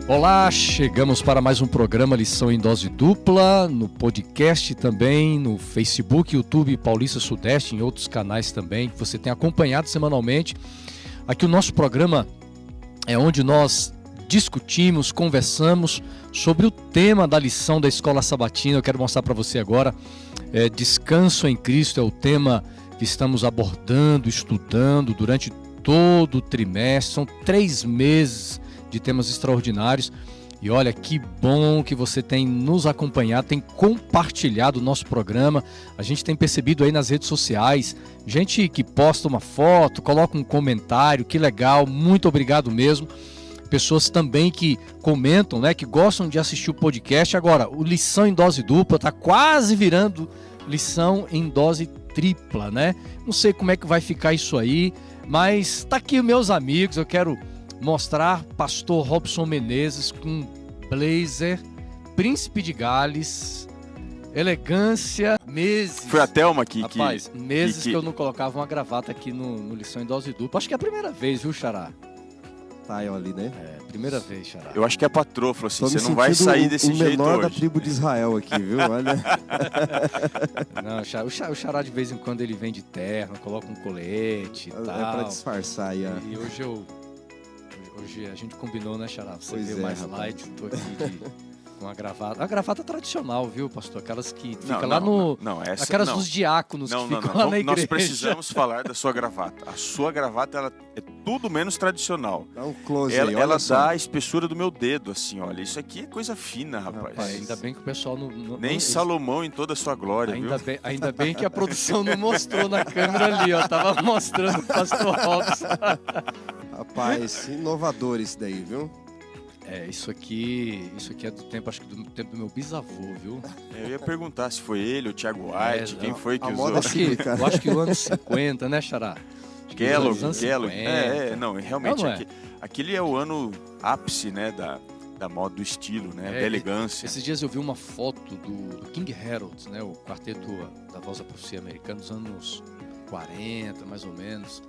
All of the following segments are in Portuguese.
Olá, chegamos para mais um programa Lição em Dose Dupla, no podcast também, no Facebook, YouTube Paulista Sudeste, em outros canais também, que você tem acompanhado semanalmente. Aqui o nosso programa é onde nós discutimos, conversamos sobre o tema da lição da Escola Sabatina. Eu quero mostrar para você agora, Descanso em Cristo é o tema que estamos abordando, estudando durante todo o trimestre. São 3 meses de temas extraordinários. E olha, que bom que você tem nos acompanhado, tem compartilhado o nosso programa. A gente tem percebido aí nas redes sociais, gente que posta uma foto, coloca um comentário, que legal, muito obrigado mesmo. Pessoas também que comentam, né, que gostam de assistir o podcast. Agora, o Lição em Dose Dupla está quase virando Lição em Dose Tripla, né? Não sei como é que vai ficar isso aí, mas tá aqui meus amigos, eu quero mostrar Pastor Robson Menezes com blazer, Príncipe de Gales, elegância, meses. Foi a Thelma aqui. Rapaz, meses que eu não colocava uma gravata aqui no Lição em Dose Dupla. Acho que é a primeira vez, viu, Xará? Tá, eu ali, né? Primeira vez, Xará. Eu acho que a patroa falou assim, você não vai sair desse jeito hoje. O menor da tribo de Israel aqui, viu? Olha. Não, o Xará de vez em quando ele vem de terno, coloca um colete e tal. É pra disfarçar aí. E hoje a gente combinou, né, Xará? Você pois veio mais rapaz. light, tô aqui com a gravata. A gravata tradicional, viu, pastor? Aquelas que ficam Não, lá no... essa, aquelas não. dos diáconos que ficam lá na igreja. Nós precisamos falar da sua gravata. A sua gravata, ela é tudo menos tradicional. Dá um close ela aí, ela só. dá a espessura do meu dedo, assim, olha. Isso aqui é coisa fina, rapaz. Ainda bem que o pessoal não Nem Salomão em toda a sua glória, viu? Ainda bem que a produção não mostrou na câmera ali, ó. Tava mostrando o pastor Robson. Rapaz, inovador isso daí, viu? Isso aqui é do tempo, acho que do tempo do meu bisavô, viu? Eu ia perguntar se foi ele, o Thiago White, quem foi que usou. Eu acho que o ano 50, né, Xará? Kellogg. Não, realmente, não é. aquele é o ano ápice, né, da moda, do estilo, né, da elegância. Esses dias eu vi uma foto do King Harold, né, o quarteto da Voz da Profecia americana dos anos 40, mais ou menos,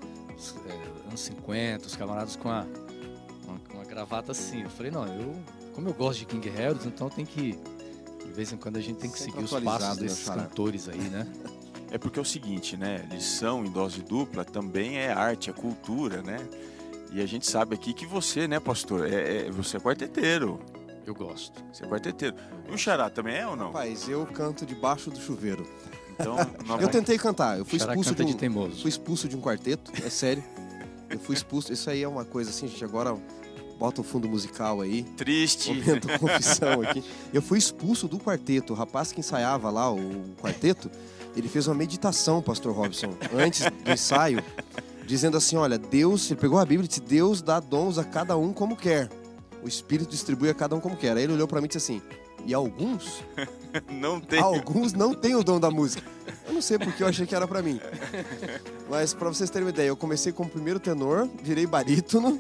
anos 50, os camaradas com uma gravata assim. Eu falei, como eu gosto de King Harold, então tem que, de vez em quando a gente tem que seguir os passos desses cantores aí, né? É porque é o seguinte, né, lição em dose dupla também é arte, é cultura, né? E a gente sabe aqui que você, né, pastor, você é quarteteiro. Eu gosto. Você é quarteteiro. E o Xará também é ou não? Rapaz, eu canto debaixo do chuveiro. Então, eu tentei cantar, eu fui fui expulso de um quarteto, é sério. Eu fui expulso, isso aí é uma coisa assim, gente, agora bota um fundo musical aí. Triste. Momento confissão aqui. Eu fui expulso do quarteto, o rapaz que ensaiava lá o quarteto, ele fez uma meditação, pastor Robson, antes do ensaio, dizendo assim, olha, Deus, ele pegou a Bíblia e disse, Deus dá dons a cada um como quer. O Espírito distribui a cada um como quer. Aí ele olhou pra mim e disse assim, e alguns não têm o dom da música. Eu não sei porque eu achei que era pra mim. Mas pra vocês terem uma ideia, eu comecei como primeiro tenor, virei barítono,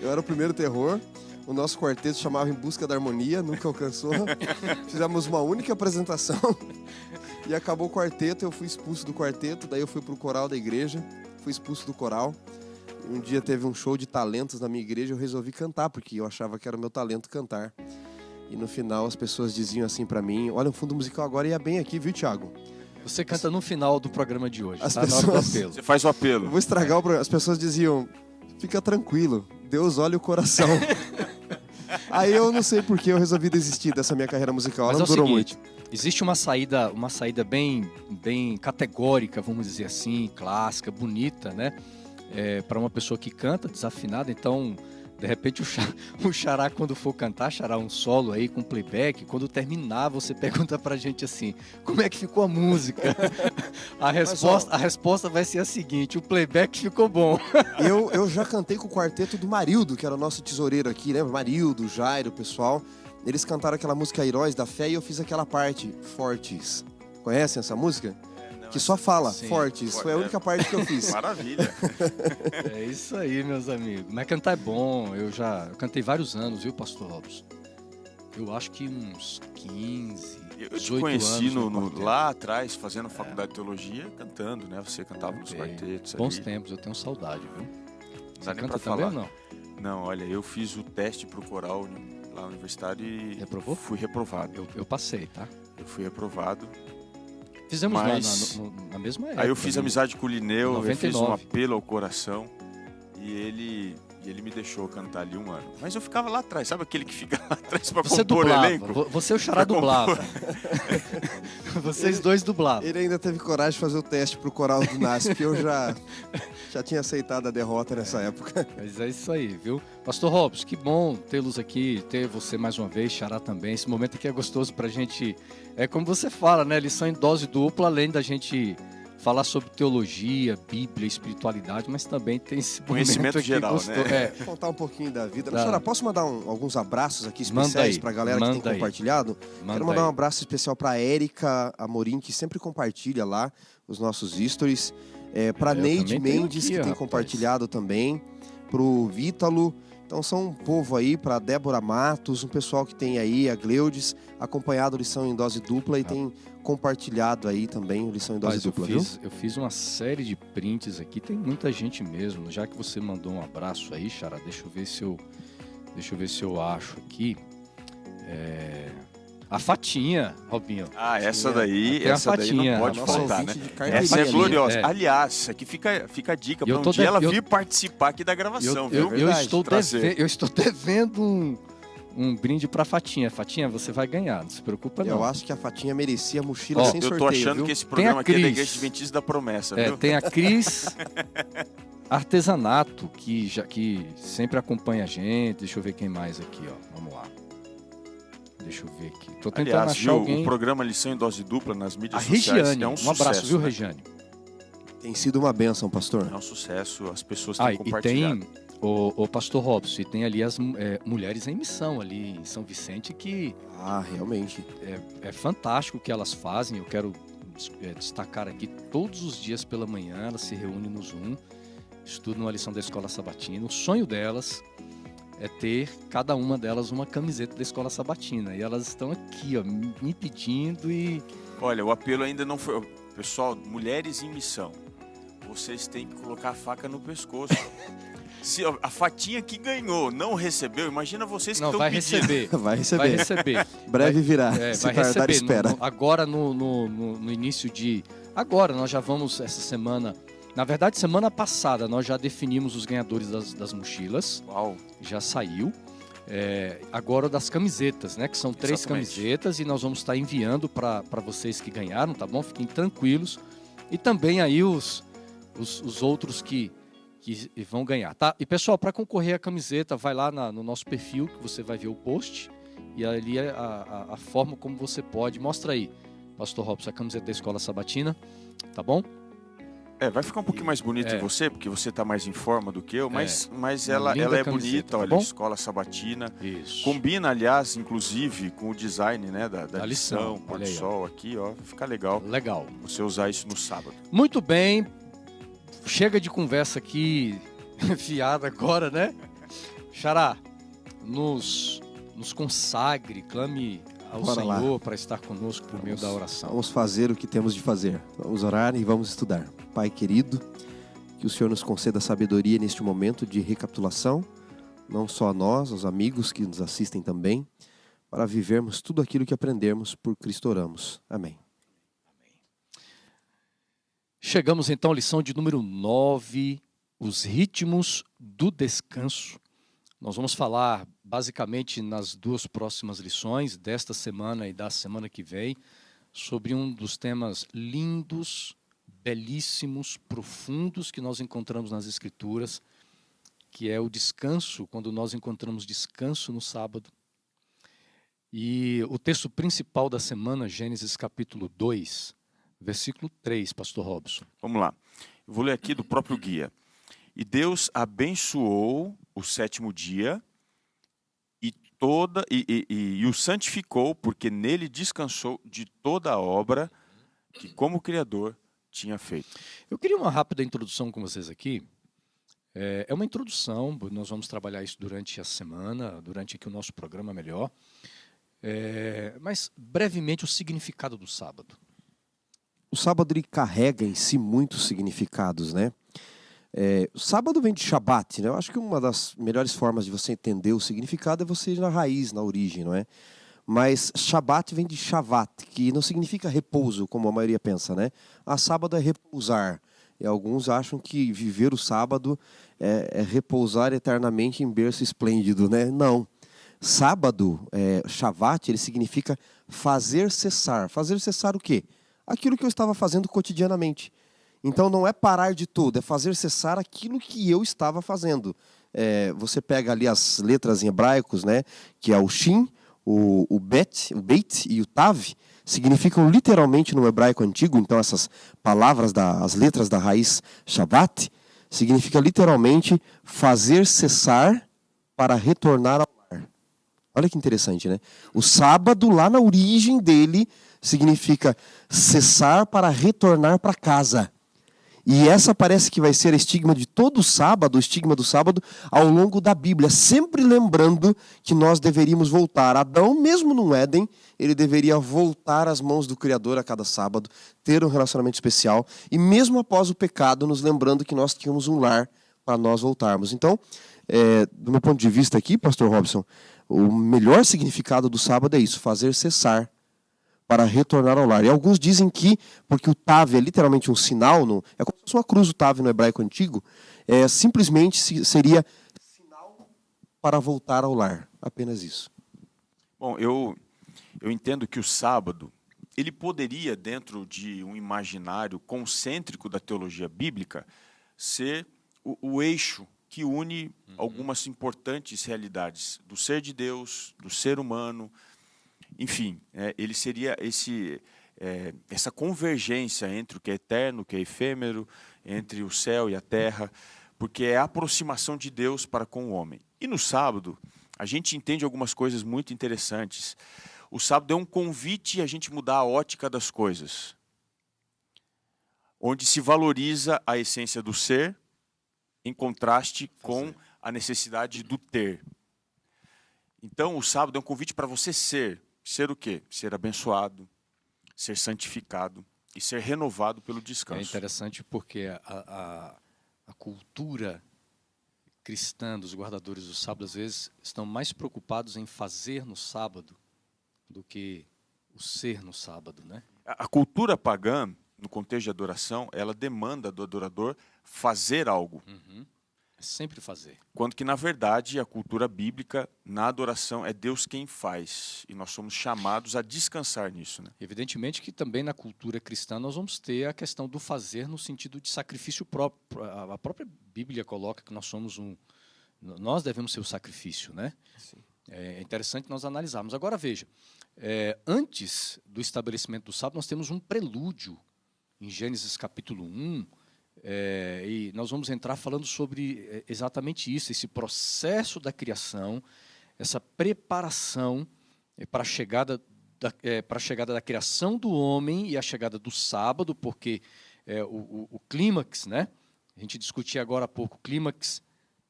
eu era o primeiro tenor. O nosso quarteto chamava Em Busca da Harmonia, nunca alcançou. Fizemos uma única apresentação e acabou o quarteto, eu fui expulso do quarteto, daí eu fui pro coral da igreja, fui expulso do coral. Um dia teve um show de talentos na minha igreja, eu resolvi cantar, porque eu achava que era o meu talento cantar. E no final as pessoas diziam assim pra mim, olha, o fundo musical agora ia bem aqui, viu, Thiago? Você canta no final do programa de hoje, as tá? Pessoas... Na hora do apelo. Você faz o apelo. Eu vou estragar o programa. As pessoas diziam, fica tranquilo, Deus olha o coração. Aí eu não sei por que eu resolvi desistir dessa minha carreira musical. Ela não durou muito. Existe uma saída bem categórica, vamos dizer assim, clássica, bonita, né? Para uma pessoa que canta desafinada, então... De repente o Xará, quando for cantar, Xará, um solo aí com playback, quando terminar, você pergunta pra gente assim, como é que ficou a música? A resposta vai ser a seguinte, o playback ficou bom. Eu já cantei com o quarteto do Marildo, que era o nosso tesoureiro aqui, lembra? Marildo, Jairo, o pessoal. Eles cantaram aquela música Heróis da Fé e eu fiz aquela parte, Fortes. Conhecem essa música? Que só fala, sim, Fortes. Foi a única parte que eu fiz. Maravilha. É isso aí, meus amigos. Mas cantar é bom. Eu cantei vários anos, viu, pastor Robson? Eu acho que uns 15, Eu te conheci lá atrás, fazendo faculdade de teologia, cantando, né? Você cantava nos quartetos. Bons tempos, eu tenho saudade, viu? Você canta também ou não? Não, olha, eu fiz o teste pro coral lá na universidade e Reprovou? fui reprovado. Eu passei, tá? Eu fui reprovado. Fizemos Mas- na mesma época. Aí eu fiz né? amizade com o Lineu, eu fiz 99. um apelo ao coração e ele me deixou cantar ali 1 ano. Mas eu ficava lá atrás, sabe aquele que fica lá atrás pra Você compor dublava, elenco? você e o Xará Pra dublava. Vocês dois dublavam. Ele ainda teve coragem de fazer o teste pro coral do NASP. Eu já tinha aceitado a derrota nessa época. Mas é isso aí, viu? Pastor Robson, que bom tê-los aqui, ter você mais uma vez, Xará também. Esse momento aqui é gostoso pra gente. É como você fala, né? Lição em dose dupla, além da gente falar sobre teologia, Bíblia, espiritualidade, mas também tem esse Conhecimento momento aqui geral, gostoso. né? Contar um pouquinho da vida. Tá. Senhora, posso mandar alguns abraços aqui Manda especiais aí, pra galera que manda tem aí. compartilhado? Manda Quero mandar aí. um abraço especial pra Érica Amorim, que sempre compartilha lá os nossos stories. Pra Eu Neide também tenho Mendes, aqui, que tem rapaz. compartilhado também. Pro Vítalo. Então são um povo aí, pra Débora Matos, um pessoal que tem aí, a Gleudes, acompanhado Lição em Dose Dupla e tem compartilhado aí também o Lição em Dose Mas Dupla, viu? eu fiz uma série de prints aqui, tem muita gente mesmo. Já que você mandou um abraço aí, Xará, deixa eu ver se eu acho aqui. A Fatinha, Robinho. Ah, essa daí Tem a não Fatinha, pode a nossa faltar, né? ouvinte de carteirinha Essa é ali. gloriosa. É. Aliás, isso aqui fica a dica E eu para um tô dia de- ela eu- vir participar aqui da gravação, viu? verdade. Trazer. Eu estou devendo um brinde pra Fatinha. Fatinha, você vai ganhar, não se preocupa não. Eu acho que a Fatinha merecia a mochila Ó, sem Eu sorteio, tô achando viu? que esse programa a aqui é da Cris. Igreja Adventista da Promessa, viu? Tem a Cris Artesanato, que sempre acompanha a gente. Deixa eu ver quem mais aqui, ó. Vamos lá. Deixa eu ver aqui. Tô tentando Aliás, achar viu, alguém. o programa Lição em Dose Dupla nas A mídias sociais Regiane. é um Um sucesso. abraço, viu, né? Regiane? Tem sido uma bênção, pastor. É um sucesso, as pessoas têm Ah, e compartilhado. tem o Pastor Robson, e tem ali as mulheres em missão ali em São Vicente, que Ah, realmente. é fantástico o que elas fazem. Eu quero destacar aqui, todos os dias pela manhã elas se reúnem no Zoom, estudam a lição da Escola Sabatina. O sonho delas é ter, cada uma delas, uma camiseta da Escola Sabatina. E elas estão aqui, ó, me pedindo e... Olha, o apelo ainda não foi... Pessoal, mulheres em missão, vocês têm que colocar a faca no pescoço. Se a Fatinha que ganhou não recebeu, imagina vocês que Não, estão vai pedindo. receber. Vai receber. Vai receber. Breve virá. Se Vai tardar, receber. espera. Agora, no início de... Agora, nós já vamos, essa semana... Na verdade, semana passada, nós já definimos os ganhadores das mochilas. Uau, Já saiu. Agora das camisetas, né? Que são 3 Exatamente. camisetas e nós vamos estar enviando para vocês que ganharam, tá bom? Fiquem tranquilos. E também aí os outros que vão ganhar, tá? E pessoal, para concorrer à camiseta, vai lá no nosso perfil que você vai ver o post e ali é a forma como você pode. Mostra aí, Pastor Robson, a camiseta da Escola Sabatina, tá bom? vai ficar um pouquinho mais bonito em você, porque você tá mais em forma do que eu, mas Uma ela linda é camiseta, bonita, tá olha, bom? Escola Sabatina. Isso. Combina, aliás, inclusive, com o design, né, da Da lição, lição, pôr olha do aí, ó. sol aqui, ó, fica legal Legal. você usar isso no sábado. Muito bem. Chega de conversa aqui fiada agora, né? Xará, nos consagre, clame ao Bora lá. Senhor para estar conosco por meio da oração. Vamos fazer o que temos de fazer. Vamos orar e vamos estudar. Pai querido, que o Senhor nos conceda sabedoria neste momento de recapitulação, não só a nós, aos amigos que nos assistem também, para vivermos tudo aquilo que aprendemos por Cristo oramos. Amém. Chegamos então à lição de número 9, os ritmos do descanso. Nós vamos falar basicamente nas 2 próximas lições, desta semana e da semana que vem, sobre um dos temas lindos, belíssimos, profundos que nós encontramos nas Escrituras, que é o descanso, quando nós encontramos descanso no sábado. E o texto principal da semana, Gênesis capítulo 2, versículo 3, Pastor Robson. Vamos lá. Eu vou ler aqui do próprio guia. E Deus abençoou o 7º dia e o santificou, porque nele descansou de toda a obra que, como Criador, tinha feito. Eu queria uma rápida introdução com vocês aqui. É uma introdução, nós vamos trabalhar isso durante a semana, durante aqui o nosso programa melhor. Mas, brevemente, o significado do sábado. O sábado ele carrega em si muitos significados, né? O sábado vem de Shabat, né? Eu acho que uma das melhores formas de você entender o significado é você ir na raiz, na origem, não é? Mas Shabat vem de Shavat, que não significa repouso, como a maioria pensa, né? Sábado é repousar. E alguns acham que viver o sábado é repousar eternamente em berço esplêndido, né? Não. Sábado, Shavat, ele significa fazer cessar. Fazer cessar o quê? Aquilo que eu estava fazendo cotidianamente. Então não é parar de tudo, é fazer cessar aquilo que eu estava fazendo. Você pega ali as letras em hebraicos, né? Que é o Shin, o Bet, o Beit e o Tav, significam literalmente no hebraico antigo, então essas palavras, as letras da raiz Shabbat, significa literalmente fazer cessar para retornar ao lar. Olha que interessante, né? O sábado, lá na origem dele, significa cessar para retornar para casa. E essa parece que vai ser a estigma de todo o sábado, o estigma do sábado, ao longo da Bíblia. Sempre lembrando que nós deveríamos voltar. Adão, mesmo no Éden, ele deveria voltar às mãos do Criador a cada sábado, ter um relacionamento especial. E mesmo após o pecado, nos lembrando que nós tínhamos um lar para nós voltarmos. Então, do meu ponto de vista aqui, pastor Robson, o melhor significado do sábado é isso, fazer cessar para retornar ao lar. E alguns dizem que, porque o Tav é literalmente um sinal, é como se fosse uma cruz o Tav no hebraico antigo, simplesmente seria sinal para voltar ao lar. Apenas isso. Bom, eu entendo que o sábado, ele poderia, dentro de um imaginário concêntrico da teologia bíblica, ser o eixo que une algumas importantes realidades do ser de Deus, do ser humano. Enfim, ele seria essa convergência entre o que é eterno, o que é efêmero, entre o céu e a terra, porque é a aproximação de Deus para com o homem. E no sábado, a gente entende algumas coisas muito interessantes. O sábado é um convite a gente mudar a ótica das coisas, onde se valoriza a essência do ser, em contraste com a necessidade do ter. Então, o sábado é um convite para você ser. Ser o quê? Ser abençoado, ser santificado e ser renovado pelo descanso. É interessante porque a cultura cristã dos guardadores do sábado, às vezes, estão mais preocupados em fazer no sábado do que o ser no sábado, né? A cultura pagã, no contexto de adoração, ela demanda do adorador fazer algo. Sempre fazer. Quando que, na verdade, a cultura bíblica, na adoração, é Deus quem faz. E nós somos chamados a descansar nisso, né? Evidentemente que também na cultura cristã nós vamos ter a questão do fazer no sentido de sacrifício próprio. A própria Bíblia coloca que nós devemos ser o sacrifício, né? Sim. É interessante nós analisarmos. Agora veja, antes do estabelecimento do sábado nós temos um prelúdio em Gênesis capítulo 1, e nós vamos entrar falando sobre exatamente isso, esse processo da criação, essa preparação para a chegada da criação do homem e a chegada do sábado, porque o clímax, né? A gente discutia agora há pouco, o clímax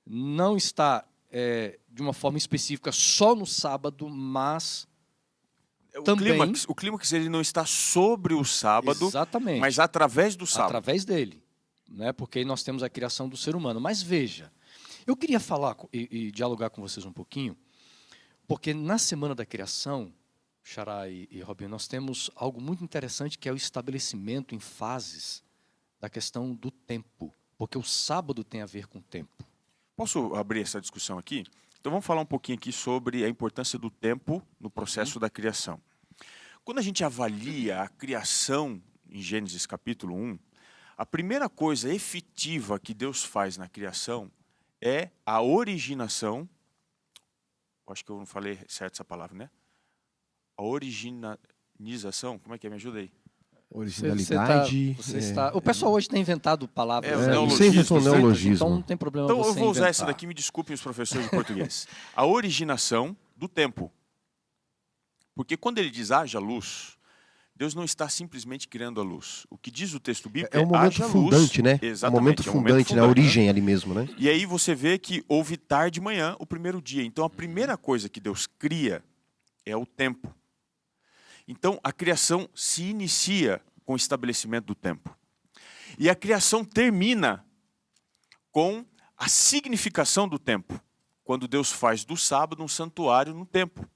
não está de uma forma específica só no sábado, mas também... O clímax ele não está sobre o sábado, exatamente, mas através do sábado. Através dele. Né, porque aí nós temos a criação do ser humano. Mas veja, eu queria falar e dialogar com vocês um pouquinho, porque na Semana da Criação, Xará e Robinho, nós temos algo muito interessante que é o estabelecimento em fases da questão do tempo, porque o sábado tem a ver com o tempo. Posso abrir essa discussão aqui? Então vamos falar um pouquinho aqui sobre a importância do tempo no processo da criação. Quando a gente avalia a criação em Gênesis capítulo 1, a primeira coisa efetiva que Deus faz na criação é a originação. Acho que eu não falei certo essa palavra, né? A originalização. Como é que é? Me ajuda aí. Originalidade. O pessoal hoje tem inventado palavras. Você inventou um neologismo. Então não tem problema Então você eu vou usar inventar. essa daqui, me desculpem os professores de português. A originação do tempo. Porque quando ele diz haja luz, Deus não está simplesmente criando a luz. O que diz o texto bíblico é um momento haja fundante, luz. né? Exatamente, é um momento fundante, né? A origem ali mesmo, né? E aí você vê que houve tarde e manhã, o primeiro dia. Então a primeira coisa que Deus cria é o tempo. Então a criação se inicia com o estabelecimento do tempo. E a criação termina com a significação do tempo, quando Deus faz do sábado um santuário no templo.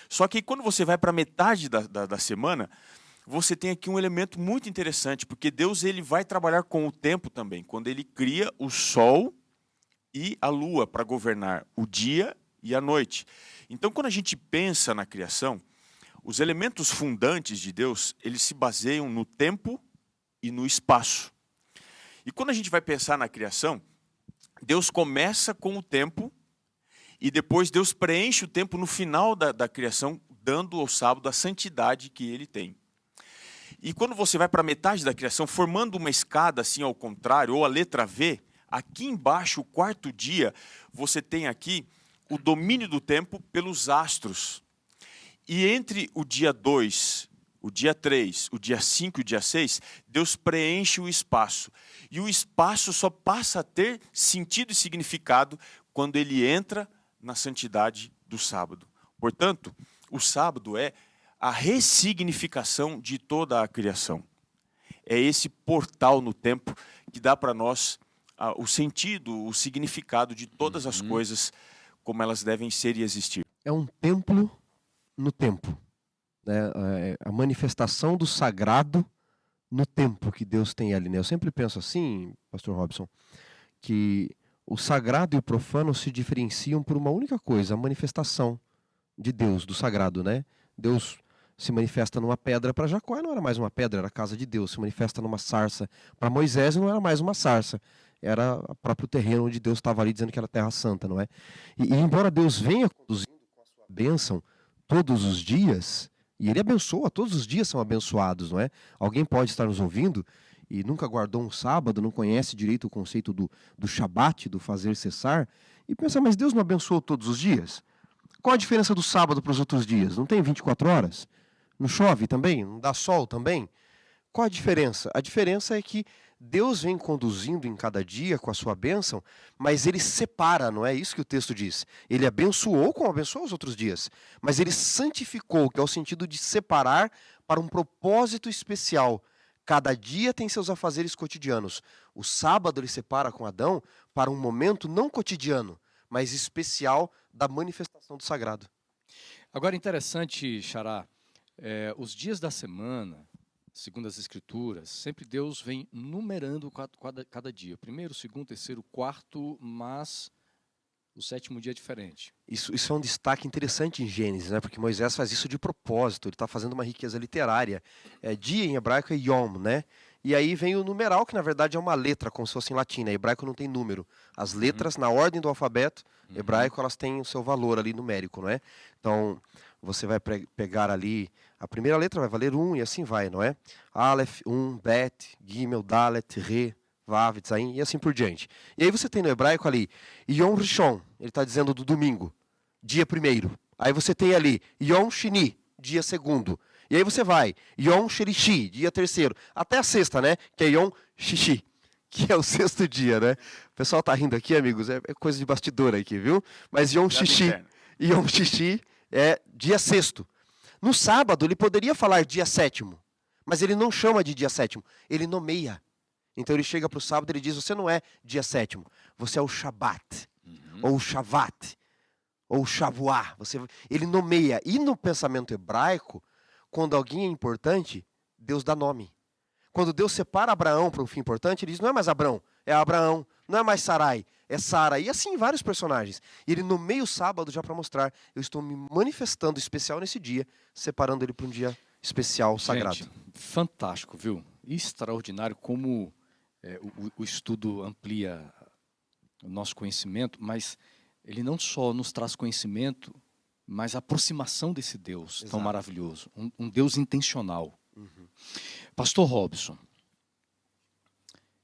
Só que quando você vai para a metade da semana, você tem aqui um elemento muito interessante, porque Deus ele vai trabalhar com o tempo também, quando ele cria o sol e a lua para governar o dia e a noite. Então, quando a gente pensa na criação, os elementos fundantes de Deus, eles se baseiam no tempo e no espaço. E quando a gente vai pensar na criação, Deus começa com o tempo e depois Deus preenche o tempo no final da criação, dando ao sábado a santidade que ele tem. E quando você vai para a metade da criação, formando uma escada assim ao contrário, ou a letra V, aqui embaixo, o quarto dia, você tem aqui o domínio do tempo pelos astros. E entre o dia 2, o dia 3, o dia 5 e o dia 6, Deus preenche o espaço. E o espaço só passa a ter sentido e significado quando ele entra na santidade do sábado. Portanto, o sábado é a ressignificação de toda a criação. É esse portal no tempo que dá para nós o sentido, o significado de todas as coisas como elas devem ser e existir. É um templo no tempo, né? A manifestação do sagrado no tempo que Deus tem ali, né? Eu sempre penso assim, pastor Robson, que o sagrado e o profano se diferenciam por uma única coisa, a manifestação de Deus, do sagrado, né? Deus se manifesta numa pedra para Jacó, não era mais uma pedra, era a casa de Deus. Se manifesta numa sarça para Moisés, não era mais uma sarça, era o próprio terreno onde Deus estava ali dizendo que era terra santa, não é? E embora Deus venha conduzindo com a sua bênção todos os dias, e ele abençoa, todos os dias são abençoados, não é? Alguém pode estar nos ouvindo e nunca guardou um sábado, não conhece direito o conceito do Shabat, do fazer cessar, e pensa, mas Deus não abençoou todos os dias? Qual a diferença do sábado para os outros dias? Não tem 24 horas? Não chove também? Não dá sol também? Qual a diferença? A diferença é que Deus vem conduzindo em cada dia com a sua bênção, mas ele separa, não é isso que o texto diz. Ele abençoou como abençoou os outros dias, mas ele santificou, que é o sentido de separar para um propósito especial. Cada dia tem seus afazeres cotidianos. O sábado ele separa com Adão para um momento não cotidiano, mas especial da manifestação do sagrado. Agora, interessante, Xará, os dias da semana, segundo as Escrituras, sempre Deus vem numerando cada dia. Primeiro, segundo, terceiro, quarto, mas o sétimo dia é diferente. Isso é um destaque interessante em Gênesis, né? Porque Moisés faz isso de propósito, ele está fazendo uma riqueza literária. Dia em hebraico é yom, né? E aí vem o numeral, que na verdade é uma letra, como se fosse em latim, né? Hebraico não tem número. As letras, na ordem do alfabeto hebraico, elas têm o seu valor ali numérico, não é? Então, você vai pegar ali, a primeira letra vai valer 1 e assim vai, não é? Aleph, 1, Bet, Gimel, Dalet, Re, Vav, Tzain e assim por diante. E aí você tem no hebraico ali, Yom Rishon, ele está dizendo do domingo, dia primeiro. Aí você tem ali, Yom Shini, dia segundo. E aí você vai, Yom Shelishi, dia terceiro. Até a sexta, né? Que é Yom Shishi, que é o sexto dia, né? O pessoal tá rindo aqui, amigos, é coisa de bastidor aqui, viu? Mas Yom Shishi é dia sexto. No sábado, ele poderia falar dia sétimo, mas ele não chama de dia sétimo, ele nomeia. Então ele chega para o sábado e ele diz, você não é dia sétimo, você é o Shabat, ou o Shavat, ou o Shavuá. Ele nomeia. E no pensamento hebraico, quando alguém é importante, Deus dá nome. Quando Deus separa Abraão para um fim importante, ele diz, não é mais Abrão, é Abraão. Não é mais Sarai, é Sara. E assim vários personagens. E ele nomeia o sábado já para mostrar, eu estou me manifestando especial nesse dia, separando ele para um dia especial, sagrado. Gente, fantástico, viu? Extraordinário como o estudo amplia o nosso conhecimento, mas ele não só nos traz conhecimento, mas a aproximação desse Deus tão maravilhoso. Um Deus intencional. Pastor Robson,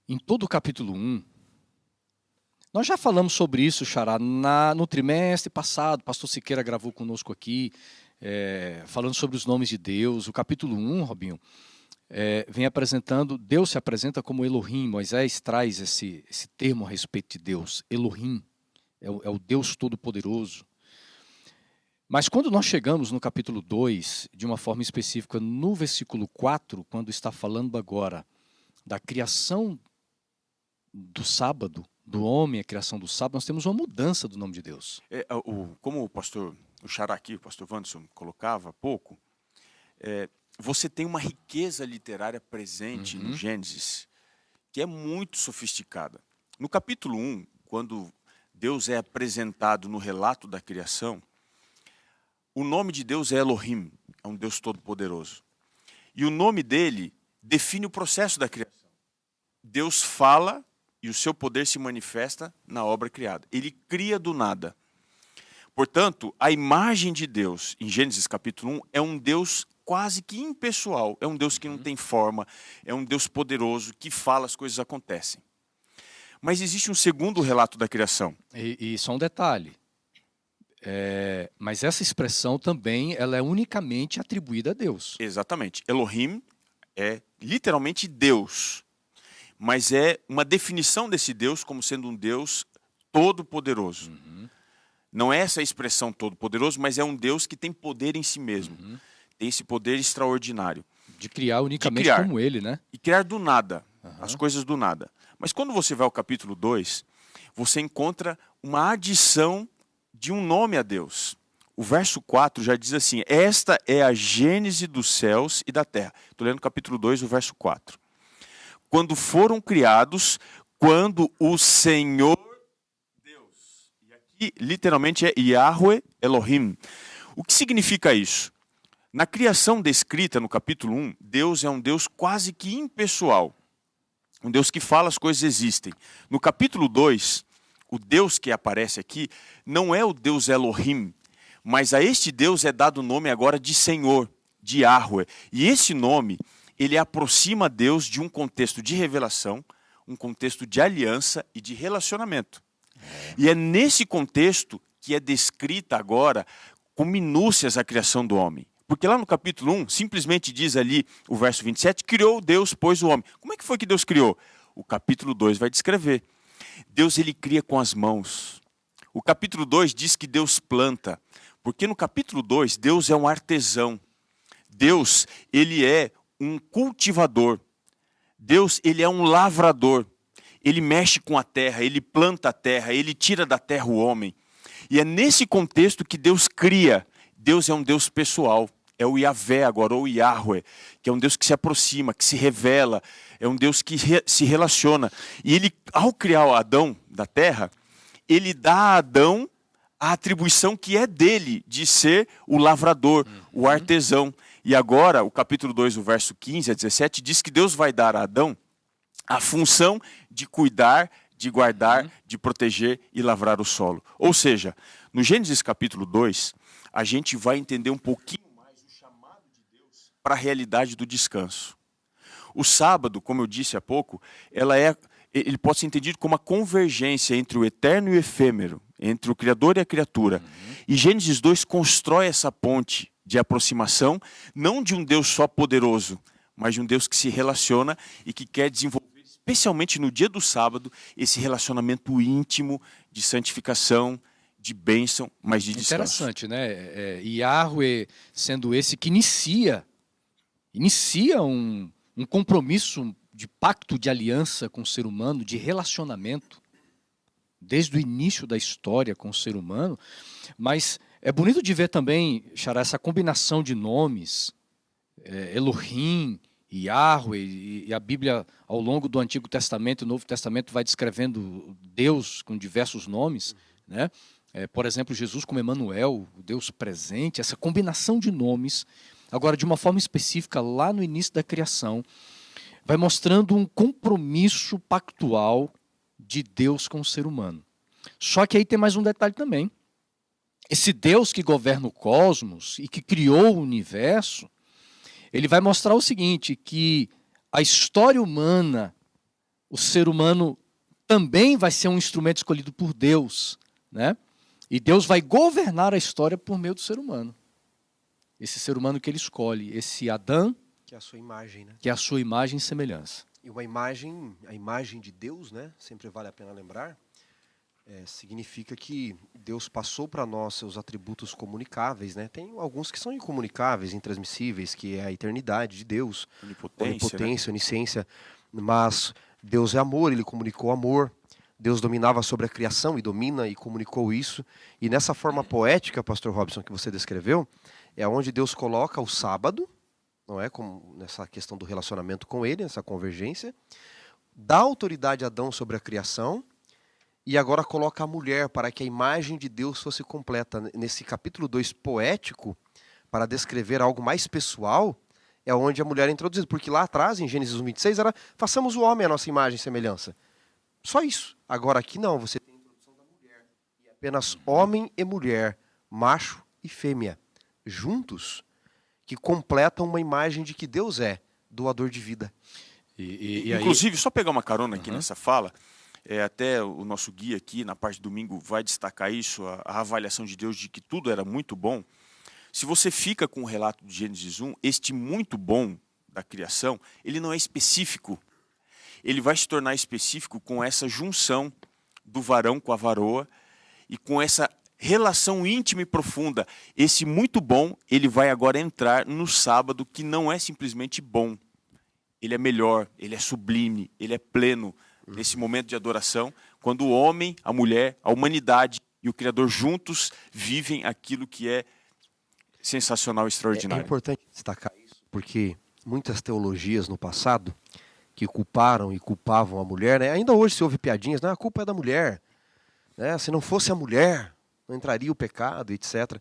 em todo o capítulo 1, nós já falamos sobre isso, Xará, no trimestre passado. Pastor Siqueira gravou conosco aqui, falando sobre os nomes de Deus. O capítulo 1, Robinho, vem apresentando, Deus se apresenta como Elohim. Moisés traz esse termo a respeito de Deus. Elohim é o Deus Todo-Poderoso. Mas quando nós chegamos no capítulo 2, de uma forma específica, no versículo 4, quando está falando agora da criação do sábado, do homem, a criação do sábado, nós temos uma mudança do nome de Deus. Como o Xará aqui, o pastor Wanderson colocava há pouco, você tem uma riqueza literária presente no Gênesis que é muito sofisticada. No capítulo 1, quando Deus é apresentado no relato da criação, o nome de Deus é Elohim, é um Deus todo-poderoso. E o nome dele define o processo da criação. Deus fala e o seu poder se manifesta na obra criada. Ele cria do nada. Portanto, a imagem de Deus, em Gênesis capítulo 1, é um Deus quase que impessoal. É um Deus que não tem forma, é um Deus poderoso, que fala, as coisas acontecem. Mas existe um segundo relato da criação. E só um detalhe. Mas essa expressão também ela é unicamente atribuída a Deus. Exatamente. Elohim é literalmente Deus. Mas é uma definição desse Deus como sendo um Deus todo-poderoso. Não é essa a expressão todo-poderoso, mas é um Deus que tem poder em si mesmo. Tem esse poder extraordinário. De criar unicamente como ele, né? E criar do nada, as coisas do nada. Mas quando você vai ao capítulo 2, você encontra uma adição de um nome a Deus. O verso 4 já diz assim: esta é a gênese dos céus e da terra. Estou lendo o capítulo 2, o verso 4. Quando foram criados, quando o Senhor Deus, e aqui literalmente é Yahweh Elohim. O que significa isso? Na criação descrita no capítulo 1, Deus é um Deus quase que impessoal. Um Deus que fala, as coisas existem. No capítulo 2, o Deus que aparece aqui não é o Deus Elohim, mas a este Deus é dado o nome agora de Senhor, de Yahweh. E esse nome, ele aproxima Deus de um contexto de revelação, um contexto de aliança e de relacionamento. E é nesse contexto que é descrita agora com minúcias a criação do homem. Porque lá no capítulo 1, simplesmente diz ali, o verso 27, criou Deus, pois o homem. Como é que foi que Deus criou? O capítulo 2 vai descrever. Deus, ele cria com as mãos. O capítulo 2 diz que Deus planta. Porque no capítulo 2, Deus é um artesão. Deus, ele é um cultivador. Deus, ele é um lavrador. Ele mexe com a terra, ele planta a terra, ele tira da terra o homem. E é nesse contexto que Deus cria. Deus é um Deus pessoal. É o Yahvé agora, ou Yahweh, que é um Deus que se aproxima, que se revela, é um Deus que se relaciona. E ele, ao criar o Adão da terra, ele dá a Adão a atribuição que é dele, de ser o lavrador, o artesão. E agora, o capítulo 2, o verso 15 a 17, diz que Deus vai dar a Adão a função de cuidar, de guardar, de proteger e lavrar o solo. Ou seja, no Gênesis capítulo 2, a gente vai entender um pouquinho mais o chamado de Deus para a realidade do descanso. O sábado, como eu disse há pouco, ele pode ser entendido como a convergência entre o eterno e o efêmero, entre o Criador e a criatura. E Gênesis 2 constrói essa ponte de aproximação, não de um Deus só poderoso, mas de um Deus que se relaciona e que quer desenvolver, especialmente no dia do sábado, esse relacionamento íntimo de santificação, de bênção, mas de descanso. Interessante, né? Yahweh sendo esse que inicia um compromisso de pacto de aliança com o ser humano, de relacionamento, desde o início da história com o ser humano. Mas é bonito de ver também, Xará, essa combinação de nomes, Elohim, Yahweh, e a Bíblia, ao longo do Antigo Testamento e Novo Testamento, vai descrevendo Deus com diversos nomes, né? Por exemplo, Jesus como Emanuel, o Deus presente, essa combinação de nomes, agora de uma forma específica, lá no início da criação, vai mostrando um compromisso pactual de Deus com o ser humano. Só que aí tem mais um detalhe também. Esse Deus que governa o cosmos e que criou o universo, ele vai mostrar o seguinte, que a história humana, o ser humano também vai ser um instrumento escolhido por Deus, né? E Deus vai governar a história por meio do ser humano. Esse ser humano que ele escolhe, esse Adão, que é a sua imagem, né? Que é a sua imagem e semelhança. E uma imagem, a imagem de Deus, né? Sempre vale a pena lembrar, significa que Deus passou para nós seus atributos comunicáveis, né? Tem alguns que são incomunicáveis, intransmissíveis, que é a eternidade de Deus, onipotência, né? Onisciência, mas Deus é amor, ele comunicou amor. Deus dominava sobre a criação e domina e comunicou isso. E nessa forma poética, pastor Robson, que você descreveu, é onde Deus coloca o sábado, não é, como nessa questão do relacionamento com ele, essa convergência, dá autoridade a Adão sobre a criação e agora coloca a mulher para que a imagem de Deus fosse completa. Nesse capítulo 2 poético, para descrever algo mais pessoal, é onde a mulher é introduzida. Porque lá atrás, em Gênesis 1:26, era façamos o homem a nossa imagem e semelhança. Só isso. Agora aqui não, você tem a introdução da mulher. E apenas homem e mulher, macho e fêmea, juntos, que completam uma imagem de que Deus é doador de vida. Inclusive, só pegar uma carona aqui nessa fala, até o nosso guia aqui, na parte de domingo, vai destacar isso, a avaliação de Deus de que tudo era muito bom. Se você fica com o relato de Gênesis 1, este muito bom da criação, ele não é específico. Ele vai se tornar específico com essa junção do varão com a varoa e com essa relação íntima e profunda. Esse muito bom, ele vai agora entrar no sábado, que não é simplesmente bom. Ele é melhor, ele é sublime, ele é pleno nesse momento de adoração, quando o homem, a mulher, a humanidade e o Criador juntos vivem aquilo que é sensacional e extraordinário. É importante destacar isso, porque muitas teologias no passado que culparam e culpavam a mulher, né? Ainda hoje se ouve piadinhas, a culpa é da mulher, né? Se não fosse a mulher, não entraria o pecado, etc.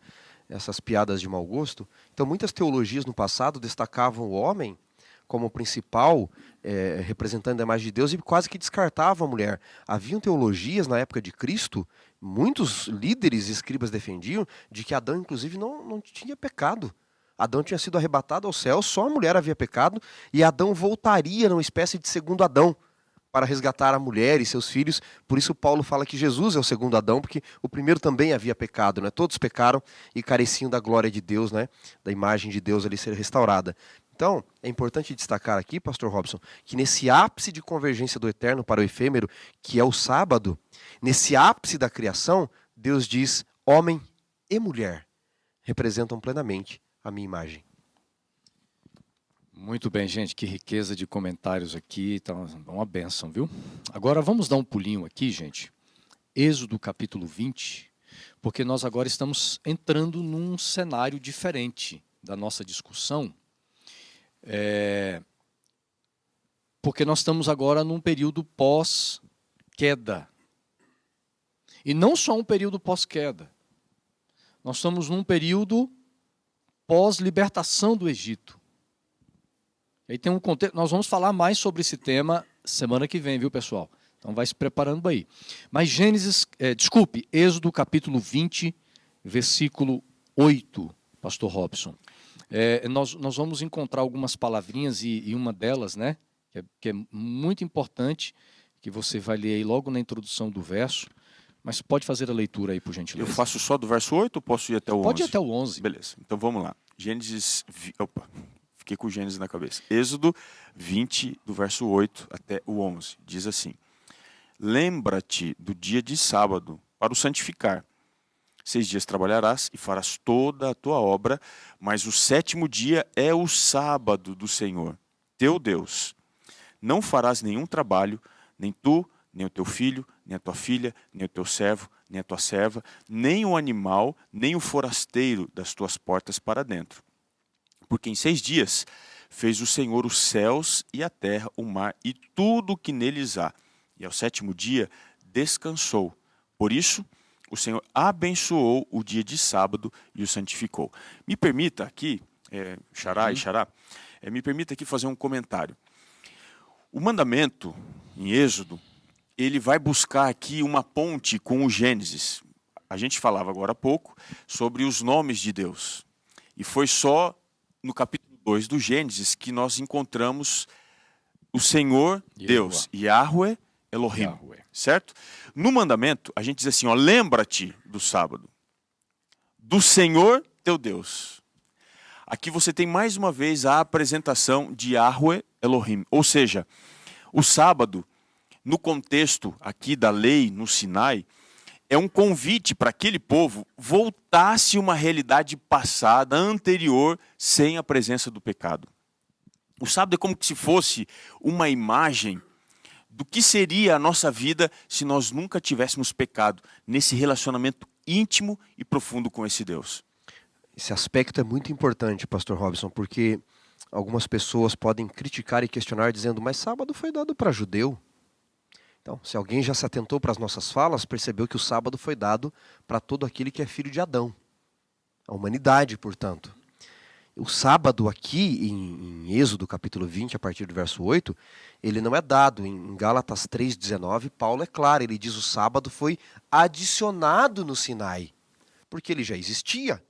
Essas piadas de mau gosto. Então muitas teologias no passado destacavam o homem como principal representante da imagem de Deus e quase que descartavam a mulher. Haviam teologias na época de Cristo, muitos líderes e escribas defendiam de que Adão inclusive não tinha pecado. Adão tinha sido arrebatado ao céu, só a mulher havia pecado, e Adão voltaria numa espécie de segundo Adão para resgatar a mulher e seus filhos. Por isso Paulo fala que Jesus é o segundo Adão, porque o primeiro também havia pecado, né? Todos pecaram e careciam da glória de Deus, né? Da imagem de Deus ali ser restaurada. Então, é importante destacar aqui, pastor Robson, que nesse ápice de convergência do eterno para o efêmero, que é o sábado, nesse ápice da criação, Deus diz, homem e mulher representam plenamente a minha imagem. Muito bem, gente, que riqueza de comentários aqui, então, uma bênção, viu? Agora vamos dar um pulinho aqui, gente, Êxodo capítulo 20, porque nós agora estamos entrando num cenário diferente da nossa discussão, porque nós estamos agora num período pós-queda, e não só um período pós-queda, nós estamos num período pós-libertação do Egito. Aí tem um contexto, nós vamos falar mais sobre esse tema semana que vem, viu, pessoal? Então vai se preparando aí. Mas Êxodo capítulo 20, versículo 8, pastor Robson. Nós vamos encontrar algumas palavrinhas e uma delas, né, que é muito importante, que você vai ler aí logo na introdução do verso, mas pode fazer a leitura aí, por gentileza. Eu faço só do verso 8 ou posso ir até o 11? Pode ir até o 11. Beleza, então vamos lá. Fiquei com Gênesis na cabeça. Êxodo 20, do verso 8 até o 11. Diz assim: Lembra-te do dia de sábado para o santificar. 6 dias trabalharás e farás toda a tua obra, mas o 7º dia é o sábado do Senhor, teu Deus. Não farás nenhum trabalho, nem tu, nem o teu filho, nem a tua filha, nem o teu servo, nem a tua serva, nem o animal, nem o forasteiro das tuas portas para dentro. Porque em 6 dias fez o Senhor os céus e a terra, o mar e tudo o que neles há. E ao 7º dia descansou. Por isso, o Senhor abençoou o dia de sábado e o santificou. Me permita aqui, Xará e Xará, me permita aqui fazer um comentário. O mandamento em Êxodo, ele vai buscar aqui uma ponte com o Gênesis. A gente falava agora há pouco sobre os nomes de Deus. E foi só no capítulo 2 do Gênesis que nós encontramos o Senhor Deus, Yahweh Elohim, certo? No mandamento, a gente diz assim, lembra-te do sábado, do Senhor teu Deus. Aqui você tem mais uma vez a apresentação de Yahweh Elohim, ou seja, o sábado, no contexto aqui da lei no Sinai, é um convite para aquele povo voltasse uma realidade passada, anterior, sem a presença do pecado. O sábado é como se fosse uma imagem do que seria a nossa vida se nós nunca tivéssemos pecado nesse relacionamento íntimo e profundo com esse Deus. Esse aspecto é muito importante, pastor Robson, porque algumas pessoas podem criticar e questionar dizendo, mas sábado foi dado para judeu. Então, se alguém já se atentou para as nossas falas, percebeu que o sábado foi dado para todo aquele que é filho de Adão. A humanidade, portanto. O sábado aqui, em Êxodo capítulo 20, a partir do verso 8, ele não é dado. Em Gálatas 3,19, Paulo é claro, ele diz o sábado foi adicionado no Sinai, porque ele já existia.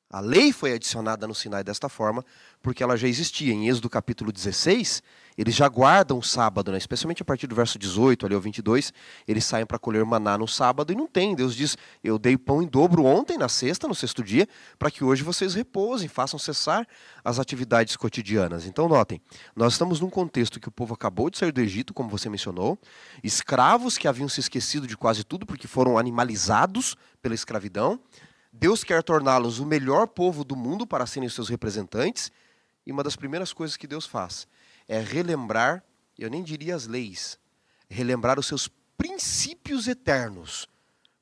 A lei foi adicionada no Sinai desta forma, porque ela já existia. Em Êxodo capítulo 16, eles já guardam o sábado, né? Especialmente a partir do verso 18, ali ao 22, eles saem para colher maná no sábado e não tem. Deus diz, eu dei pão em dobro ontem, na sexta, no sexto dia, para que hoje vocês repousem, façam cessar as atividades cotidianas. Então notem, nós estamos num contexto que o povo acabou de sair do Egito, como você mencionou, escravos que haviam se esquecido de quase tudo porque foram animalizados pela escravidão. Deus quer torná-los o melhor povo do mundo para serem os seus representantes. E uma das primeiras coisas que Deus faz é relembrar, eu nem diria as leis, relembrar os seus princípios eternos.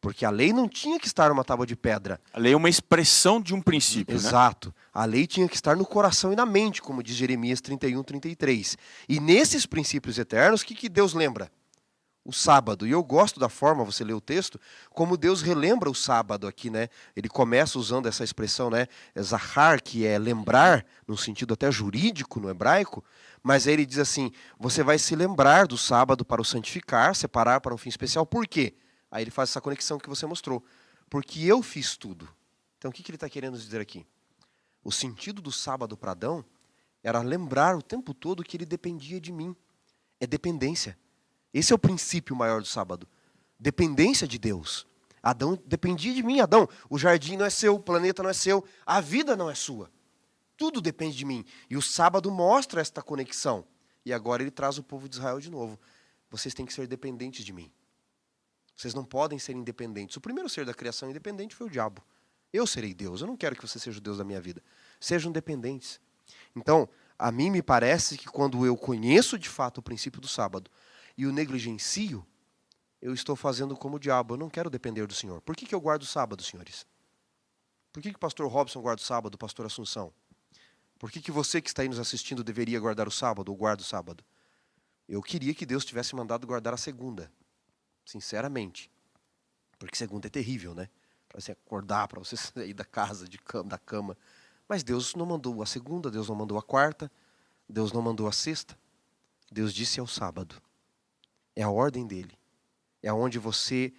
Porque a lei não tinha que estar numa tábua de pedra. A lei é uma expressão de um princípio, Exato. né? A lei tinha que estar no coração e na mente, como diz Jeremias 31, 33. E nesses princípios eternos, o que Deus lembra? O sábado. E eu gosto da forma, você lê o texto, como Deus relembra o sábado aqui, né? Ele começa usando essa expressão, né? Zahar, que é lembrar, no sentido até jurídico no hebraico, mas aí ele diz assim, você vai se lembrar do sábado para o santificar, separar para um fim especial. Por quê? Aí ele faz essa conexão que você mostrou. Porque eu fiz tudo. Então o que ele está querendo dizer aqui? O sentido do sábado para Adão era lembrar o tempo todo que ele dependia de mim. É dependência. Esse é o princípio maior do sábado. Dependência de Deus. Adão dependia de mim. Adão, o jardim não é seu, o planeta não é seu, a vida não é sua. Tudo depende de mim. E o sábado mostra esta conexão. E agora ele traz o povo de Israel de novo. Vocês têm que ser dependentes de mim. Vocês não podem ser independentes. O primeiro ser da criação independente foi o diabo. Eu serei Deus. Eu não quero que você seja o Deus da minha vida. Sejam dependentes. Então, a mim me parece que quando eu conheço de fato o princípio do sábado, e o negligencio, eu estou fazendo como o diabo. Eu não quero depender do Senhor. Por que eu guardo o sábado, senhores? Por que o pastor Robson guarda o sábado, o pastor Assunção? Por que você que está aí nos assistindo deveria guardar o sábado ou guarda o sábado? Eu queria que Deus tivesse mandado guardar a segunda. Sinceramente. Porque segunda é terrível, né? Para você acordar, para você sair da casa, da cama. Mas Deus não mandou a segunda, Deus não mandou a quarta, Deus não mandou a sexta. Deus disse ao sábado. É a ordem dele. É onde você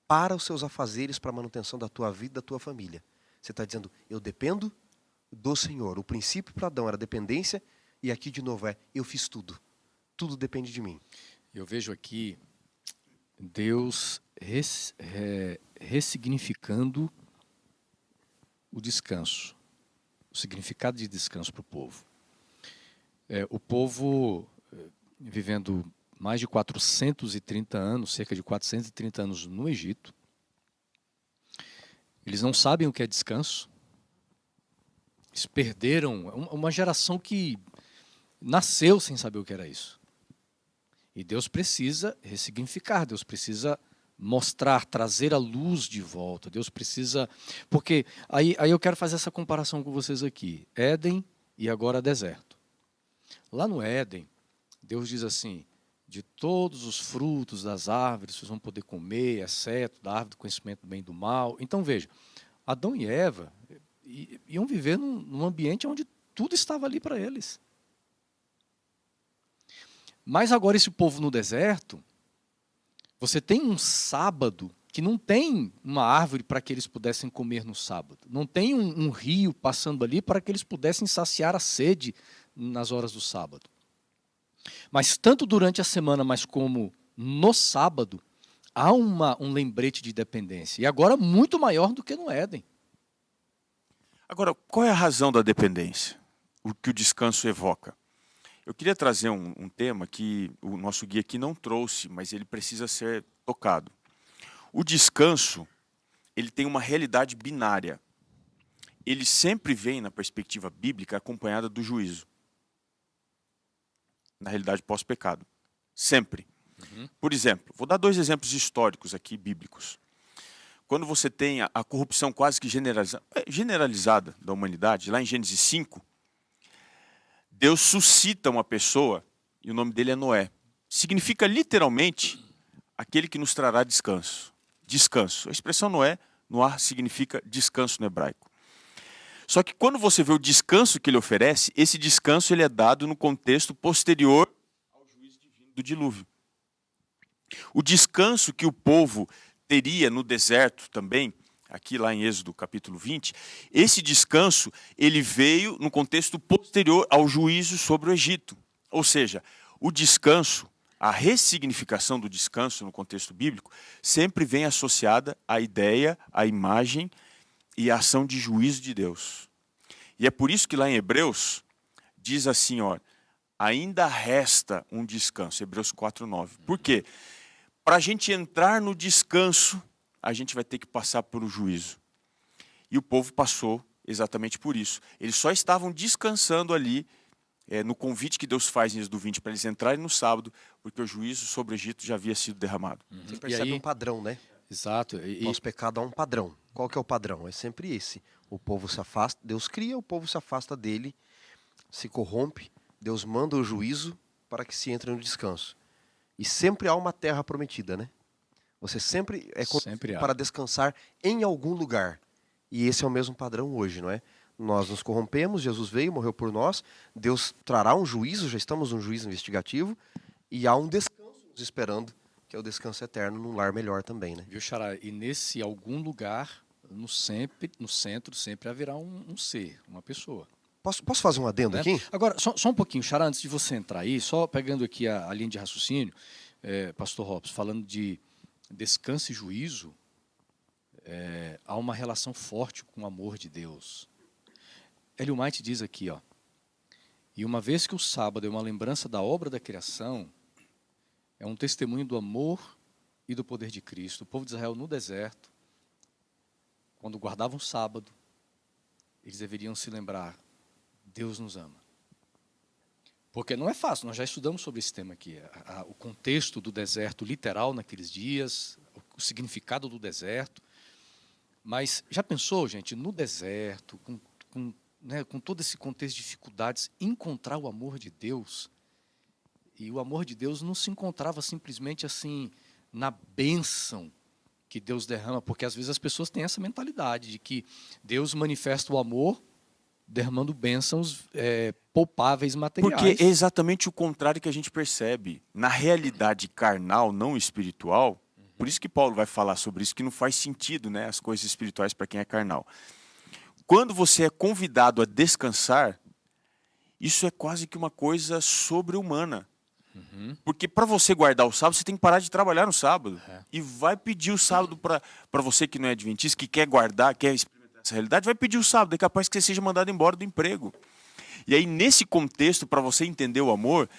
para os seus afazeres para a manutenção da tua vida, da tua família. Você está dizendo, eu dependo do Senhor. O princípio para Adão era dependência, e aqui de novo eu fiz tudo. Tudo depende de mim. Eu vejo aqui Deus ressignificando o descanso. O significado de descanso para o povo. O povo vivendo mais de 430 anos, cerca de 430 anos no Egito. Eles não sabem o que é descanso. Eles perderam uma geração que nasceu sem saber o que era isso. E Deus precisa ressignificar, Deus precisa mostrar, trazer a luz de volta. Deus precisa... Porque aí eu quero fazer essa comparação com vocês aqui. Éden e agora deserto. Lá no Éden, Deus diz assim, de todos os frutos das árvores, vocês vão poder comer, exceto da árvore do conhecimento do bem e do mal. Então, veja, Adão e Eva iam viver num ambiente onde tudo estava ali para eles. Mas agora esse povo no deserto, você tem um sábado que não tem uma árvore para que eles pudessem comer no sábado. Não tem um rio passando ali para que eles pudessem saciar a sede nas horas do sábado. Mas tanto durante a semana, mas como no sábado, há um lembrete de dependência. E agora muito maior do que no Éden. Agora, qual é a razão da dependência? O que o descanso evoca? Eu queria trazer um tema que o nosso guia aqui não trouxe, mas ele precisa ser tocado. O descanso, ele tem uma realidade binária. Ele sempre vem, na perspectiva bíblica, acompanhada do juízo. Na realidade pós-pecado. Sempre. Por exemplo, vou dar 2 exemplos históricos aqui, bíblicos. Quando você tem a corrupção quase que generalizada da humanidade, lá em Gênesis 5, Deus suscita uma pessoa, e o nome dele é Noé. Significa literalmente aquele que nos trará descanso. Descanso. A expressão Noé, Noah, significa descanso no hebraico. Só que quando você vê o descanso que ele oferece, esse descanso ele é dado no contexto posterior ao juízo divino do dilúvio. O descanso que o povo teria no deserto também, aqui lá em Êxodo capítulo 20, esse descanso ele veio no contexto posterior ao juízo sobre o Egito. Ou seja, o descanso, a ressignificação do descanso no contexto bíblico, sempre vem associada à ideia, à imagem e à ação de juízo de Deus. E é por isso que lá em Hebreus diz assim, ó, ainda resta um descanso, Hebreus 4:9. Por quê? Para a gente entrar no descanso, a gente vai ter que passar pelo juízo. E o povo passou exatamente por isso. Eles só estavam descansando ali, no convite que Deus faz em Êxodo 20 para eles entrarem no sábado, porque o juízo sobre o Egito já havia sido derramado. Você percebe um padrão, né? Exato. Nosso pecado há um padrão. Qual que é o padrão? É sempre esse. O povo se afasta, Deus cria, o povo se afasta dele, se corrompe, Deus manda o juízo para que se entre no descanso. E sempre há uma terra prometida, né? Você sempre é para descansar em algum lugar. E esse é o mesmo padrão hoje, não é? Nós nos corrompemos, Jesus veio, morreu por nós, Deus trará um juízo, já estamos num juízo investigativo, e há um descanso nos esperando, que é o descanso eterno num lar melhor também, né? Viu, Xará? E nesse algum lugar, no centro, sempre haverá um ser, uma pessoa. Posso fazer um adendo aqui? Agora, só um pouquinho, Xará, antes de você entrar aí, só pegando aqui a linha de raciocínio, Pastor Robson, falando de descanso e juízo, há uma relação forte com o amor de Deus. Ellen White diz aqui, ó, e uma vez que o sábado é uma lembrança da obra da criação, é um testemunho do amor e do poder de Cristo. O povo de Israel no deserto, quando guardavam o sábado, eles deveriam se lembrar, Deus nos ama. Porque não é fácil, nós já estudamos sobre esse tema aqui, o contexto do deserto literal naqueles dias, o significado do deserto. Mas já pensou, gente, no deserto, com todo esse contexto de dificuldades, encontrar o amor de Deus? E o amor de Deus não se encontrava simplesmente assim, na bênção que Deus derrama, porque às vezes as pessoas têm essa mentalidade de que Deus manifesta o amor derramando bênçãos poupáveis materiais. Porque é exatamente o contrário que a gente percebe. Na realidade carnal, não espiritual, por isso que Paulo vai falar sobre isso, que não faz sentido, né, as coisas espirituais para quem é carnal. Quando você é convidado a descansar, isso é quase que uma coisa sobre-humana. Porque para você guardar o sábado, você tem que parar de trabalhar no sábado. E vai pedir o sábado para você que não é adventista, que quer guardar, quer experimentar essa realidade, vai pedir o sábado. É capaz que você seja mandado embora do emprego. E aí, nesse contexto, para você entender o amor,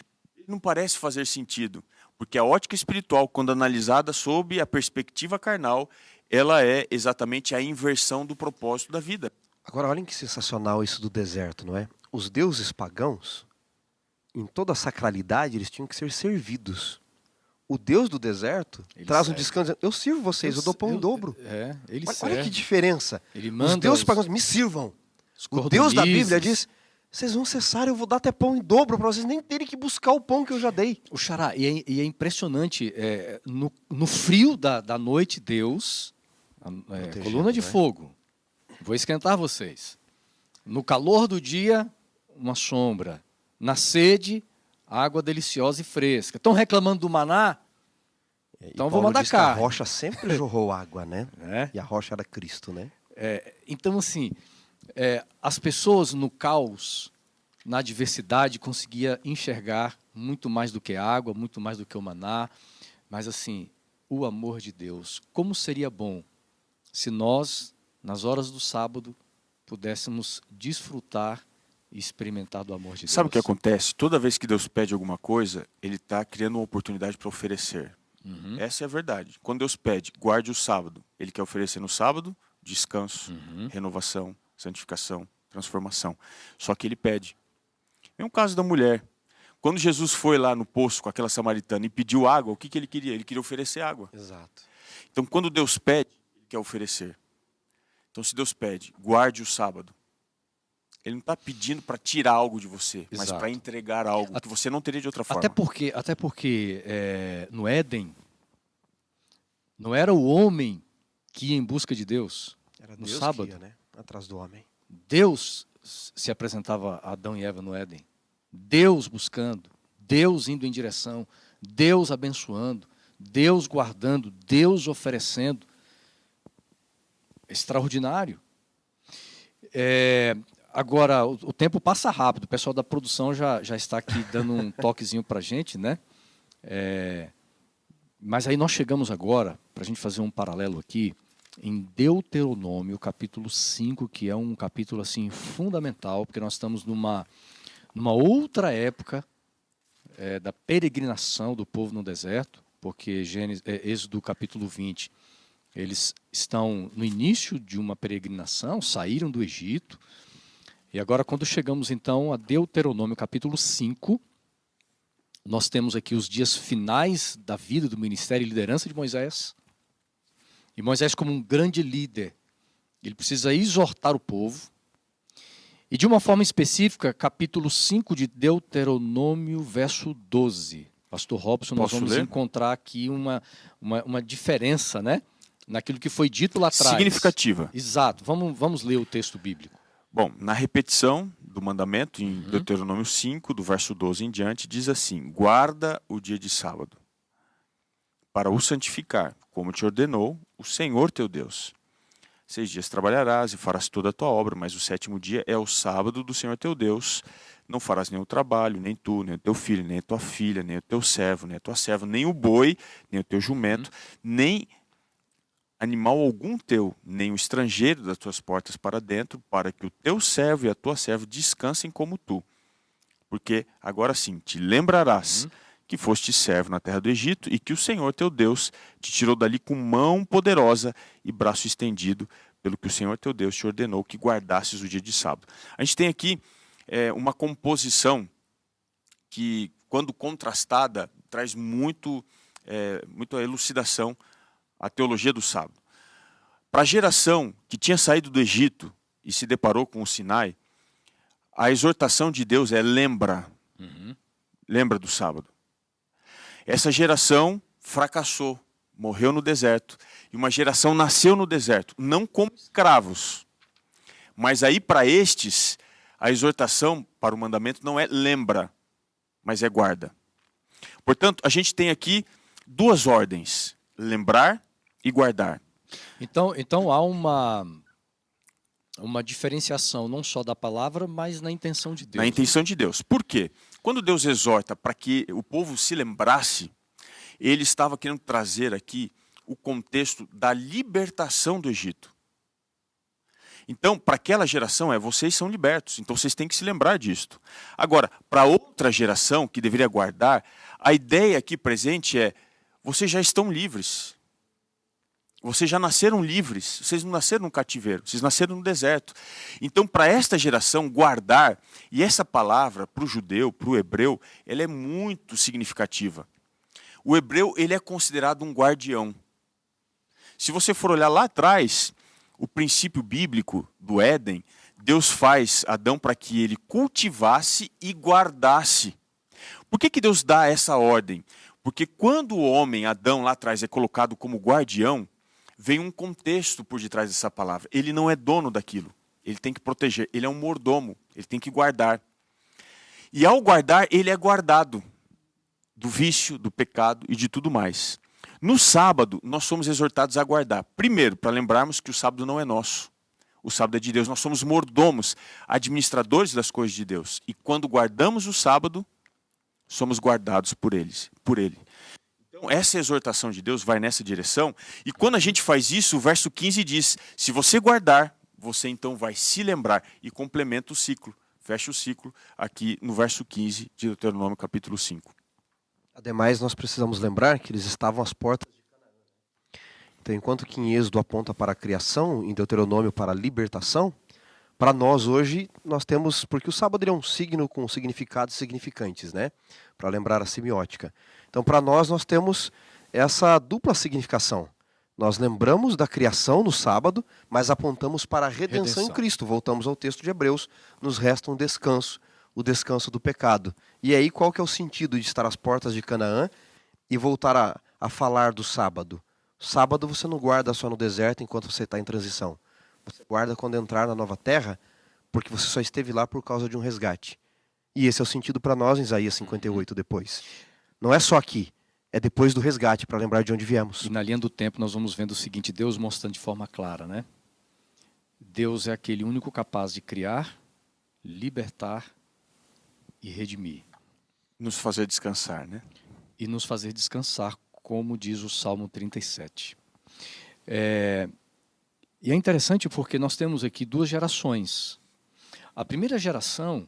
não parece fazer sentido. Porque a ótica espiritual, quando analisada sob a perspectiva carnal, ela é exatamente a inversão do propósito da vida. Agora, olhem que sensacional isso do deserto, não é? Os deuses pagãos, em toda a sacralidade, eles tinham que ser servidos. O Deus do deserto traz um descanso. Eu sirvo vocês, eu dou pão em dobro. Olha que diferença. Os deuses pagãos me sirvam. O Deus da Bíblia diz, vocês vão cessar, eu vou dar até pão em dobro para vocês nem terem que buscar o pão que eu já dei. O Xará, e é impressionante, no frio da noite, Deus, coluna de fogo, vou esquentar vocês. No calor do dia, uma sombra. Na sede, água deliciosa e fresca. Estão reclamando do maná? Então vou mandar cá. A rocha sempre jorrou água, né? E a rocha era Cristo, né? Então, assim, as pessoas no caos, na adversidade, conseguiam enxergar muito mais do que água, muito mais do que o maná. Mas, assim, o amor de Deus. Como seria bom se nós, nas horas do sábado, pudéssemos desfrutar e experimentar do amor de Deus. Sabe o que acontece? Toda vez que Deus pede alguma coisa, Ele está criando uma oportunidade para oferecer. Essa é a verdade. Quando Deus pede, guarde o sábado, Ele quer oferecer no sábado descanso, renovação, santificação, transformação. Só que Ele pede. É um caso da mulher. Quando Jesus foi lá no poço com aquela samaritana e pediu água, o que ele queria? Ele queria oferecer água. Exato. Então, quando Deus pede, Ele quer oferecer. Então, se Deus pede, guarde o sábado. Ele não está pedindo para tirar algo de você, mas Exato. para entregar algo que você não teria de outra forma. Até porque no Éden, não era o homem que ia em busca de Deus. Era No Deus sábado. que ia, né? Atrás do homem. Deus se apresentava a Adão e Eva no Éden. Deus buscando, Deus indo em direção, Deus abençoando, Deus guardando, Deus oferecendo. Extraordinário. Agora, o tempo passa rápido. O pessoal da produção já está aqui dando um toquezinho para a gente, né? Mas aí nós chegamos agora, para a gente fazer um paralelo aqui, em Deuteronômio, capítulo 5, que é um capítulo assim fundamental, porque nós estamos numa outra época da peregrinação do povo no deserto, porque Êxodo capítulo 20, eles estão no início de uma peregrinação, saíram do Egito, e agora quando chegamos então a Deuteronômio capítulo 5, nós temos aqui os dias finais da vida do ministério e liderança de Moisés. E Moisés, como um grande líder, ele precisa exortar o povo. E de uma forma específica, capítulo 5 de Deuteronômio, verso 12. Pastor Robson, nós vamos encontrar aqui uma diferença, né? Naquilo que foi dito lá atrás. Significativa. Exato. Vamos ler o texto bíblico. Bom, na repetição do mandamento, em Deuteronômio 5, do verso 12 em diante, diz assim: guarda o dia de sábado, para o santificar, como te ordenou o Senhor teu Deus. 6 dias trabalharás e farás toda a tua obra, mas o 7º dia é o sábado do Senhor teu Deus. Não farás nenhum trabalho, nem tu, nem o teu filho, nem a tua filha, nem o teu servo, nem a tua serva, nem o boi, nem o teu jumento, nem animal algum teu, nem o estrangeiro das tuas portas para dentro, para que o teu servo e a tua serva descansem como tu. Porque agora sim te lembrarás que foste servo na terra do Egito e que o Senhor teu Deus te tirou dali com mão poderosa e braço estendido, pelo que o Senhor teu Deus te ordenou que guardasses o dia de sábado. A gente tem aqui uma composição que, quando contrastada, traz muita elucidação à teologia do sábado. Para a geração que tinha saído do Egito e se deparou com o Sinai, a exortação de Deus é lembra do sábado. Essa geração fracassou, morreu no deserto, e uma geração nasceu no deserto, não como escravos. Mas aí para estes, a exortação para o mandamento não é lembra, mas é guarda. Portanto, a gente tem aqui duas ordens: lembrar e guardar. Então há uma diferenciação não só da palavra, mas na intenção de Deus. Na intenção de Deus. Por quê? Quando Deus exorta para que o povo se lembrasse, ele estava querendo trazer aqui o contexto da libertação do Egito. Então, para aquela geração, vocês são libertos, então vocês têm que se lembrar disto. Agora, para outra geração que deveria guardar, a ideia aqui presente é: vocês já estão livres. Vocês já nasceram livres, vocês não nasceram no cativeiro, vocês nasceram no deserto. Então, para esta geração, guardar, e essa palavra, para o judeu, para o hebreu, ela é muito significativa. O hebreu, ele é considerado um guardião. Se você for olhar lá atrás, o princípio bíblico do Éden, Deus faz Adão para que ele cultivasse e guardasse. Por que Deus dá essa ordem? Porque quando o homem, Adão, lá atrás, é colocado como guardião, vem um contexto por detrás dessa palavra. Ele não é dono daquilo. Ele tem que proteger. Ele é um mordomo. Ele tem que guardar. E ao guardar, ele é guardado do vício, do pecado e de tudo mais. No sábado, nós somos exortados a guardar. Primeiro, para lembrarmos que o sábado não é nosso. O sábado é de Deus. Nós somos mordomos, administradores das coisas de Deus. E quando guardamos o sábado, somos guardados por ele. Então, essa exortação de Deus vai nessa direção. E quando a gente faz isso, o verso 15 diz: se você guardar, você então vai se lembrar. E complementa o ciclo. Fecha o ciclo aqui no verso 15 de Deuteronômio capítulo 5. Ademais, nós precisamos lembrar que eles estavam às portas de Canaã. Então, enquanto que em Êxodo aponta para a criação, em Deuteronômio para a libertação, Para nós hoje, nós temos, porque o sábado ele é um signo com significados significantes, né? Para lembrar a semiótica. Então, para nós temos essa dupla significação. Nós lembramos da criação no sábado, mas apontamos para a redenção em Cristo. Voltamos ao texto de Hebreus, nos resta um descanso, o descanso do pecado. E aí, qual que é o sentido de estar às portas de Canaã e voltar a falar do sábado? Sábado você não guarda só no deserto enquanto você está em transição. Você guarda quando entrar na nova terra, porque você só esteve lá por causa de um resgate. E esse é o sentido para nós em Isaías 58 depois. Não é só aqui, é depois do resgate, para lembrar de onde viemos. E na linha do tempo nós vamos vendo o seguinte, Deus mostrando de forma clara, né? Deus é aquele único capaz de criar, libertar e redimir. Nos fazer descansar, né? E nos fazer descansar, como diz o Salmo 37. E é interessante porque nós temos aqui duas gerações. A primeira geração,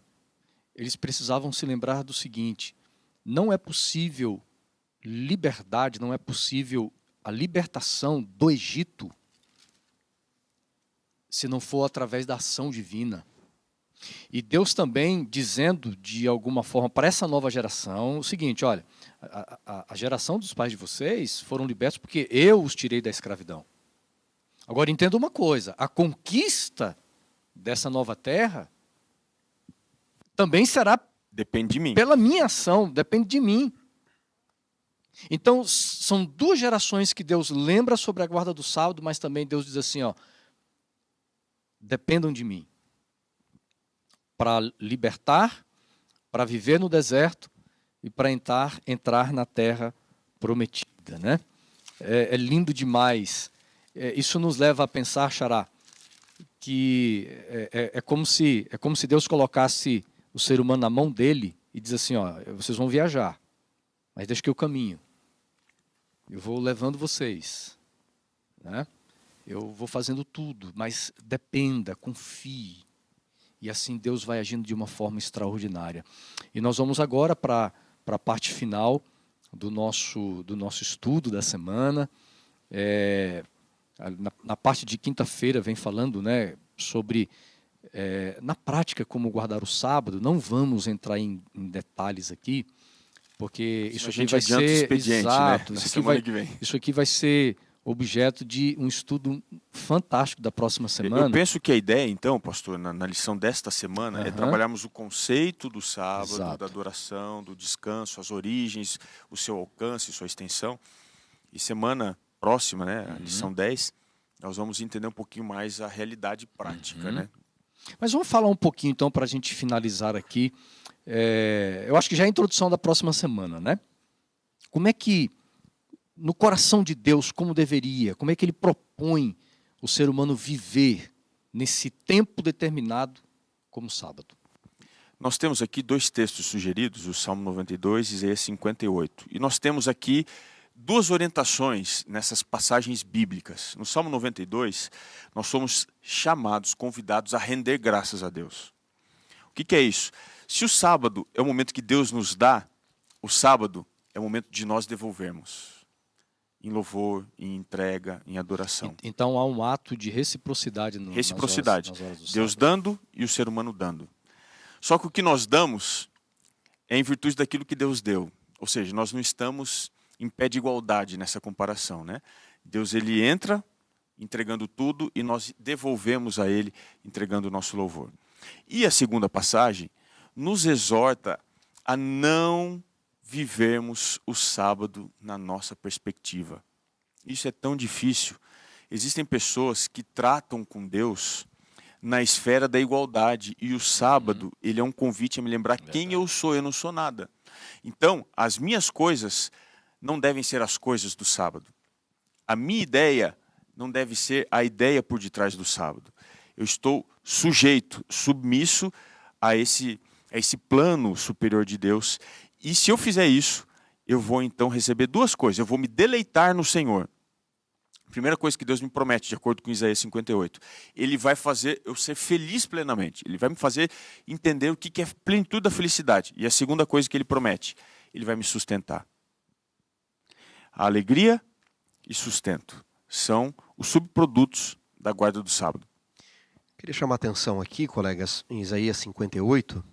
eles precisavam se lembrar do seguinte, não é possível liberdade, não é possível a libertação do Egito se não for através da ação divina. E Deus também dizendo de alguma forma para essa nova geração o seguinte, olha, a geração dos pais de vocês foram libertos porque eu os tirei da escravidão. Agora entenda uma coisa, a conquista dessa nova terra também será depende de mim. Pela minha ação, depende de mim. Então são duas gerações que Deus lembra sobre a guarda do sábado, mas também Deus diz assim, ó, dependam de mim. Para libertar, para viver no deserto e para entrar na terra prometida, né? É lindo demais. Isso nos leva a pensar, Xará, que é como se Deus colocasse o ser humano na mão dele e diz assim, ó, vocês vão viajar, mas deixa que eu caminho. Eu vou levando vocês, né? Eu vou fazendo tudo, mas dependa, confie. E assim Deus vai agindo de uma forma extraordinária. E nós vamos agora para a parte final do nosso estudo da semana. Na parte de quinta-feira vem falando, né, sobre, na prática, como guardar o sábado. Não vamos entrar em detalhes aqui, porque isso aqui vai ser exato, né? Isso aqui vai ser objeto de um estudo fantástico da próxima semana. Eu penso que a ideia, então, pastor, na lição desta semana, é trabalharmos o conceito do sábado, Exato. da adoração, do descanso, as origens, o seu alcance, sua extensão. E semana próxima, né, a lição 10, nós vamos entender um pouquinho mais a realidade prática, né? Mas vamos falar um pouquinho, então, para a gente finalizar aqui. Eu acho que já é a introdução da próxima semana, né? Como é que, no coração de Deus, como é que Ele propõe o ser humano viver nesse tempo determinado como sábado? Nós temos aqui dois textos sugeridos, o Salmo 92 e Isaías 58. E nós temos aqui duas orientações nessas passagens bíblicas. No Salmo 92, nós somos chamados, convidados a render graças a Deus. O que é isso? Se o sábado é o momento que Deus nos dá, o sábado é o momento de nós devolvermos. Em louvor, em entrega, em adoração. Então há um ato de reciprocidade. Reciprocidade. Nas horas do Deus sábado. dando e o ser humano dando. Só que o que nós damos é em virtude daquilo que Deus deu. Ou seja, nós não estamos em pé de igualdade nessa comparação, né? Deus, ele entra entregando tudo e nós devolvemos a ele entregando o nosso louvor. E a segunda passagem nos exorta a não vivermos o sábado na nossa perspectiva. Isso é tão difícil. Existem pessoas que tratam com Deus na esfera da igualdade e o sábado, ele é um convite a me lembrar quem eu sou, eu não sou nada. Então, as minhas coisas não devem ser as coisas do sábado. A minha ideia não deve ser a ideia por detrás do sábado. Eu estou sujeito, submisso a esse plano superior de Deus. E se eu fizer isso, eu vou então receber duas coisas. Eu vou me deleitar no Senhor. Primeira coisa que Deus me promete, de acordo com Isaías 58. Ele vai fazer eu ser feliz plenamente. Ele vai me fazer entender o que é plenitude da felicidade. E a segunda coisa que ele promete, ele vai me sustentar. A alegria e sustento são os subprodutos da guarda do sábado. Queria chamar a atenção aqui, colegas, em Isaías 58,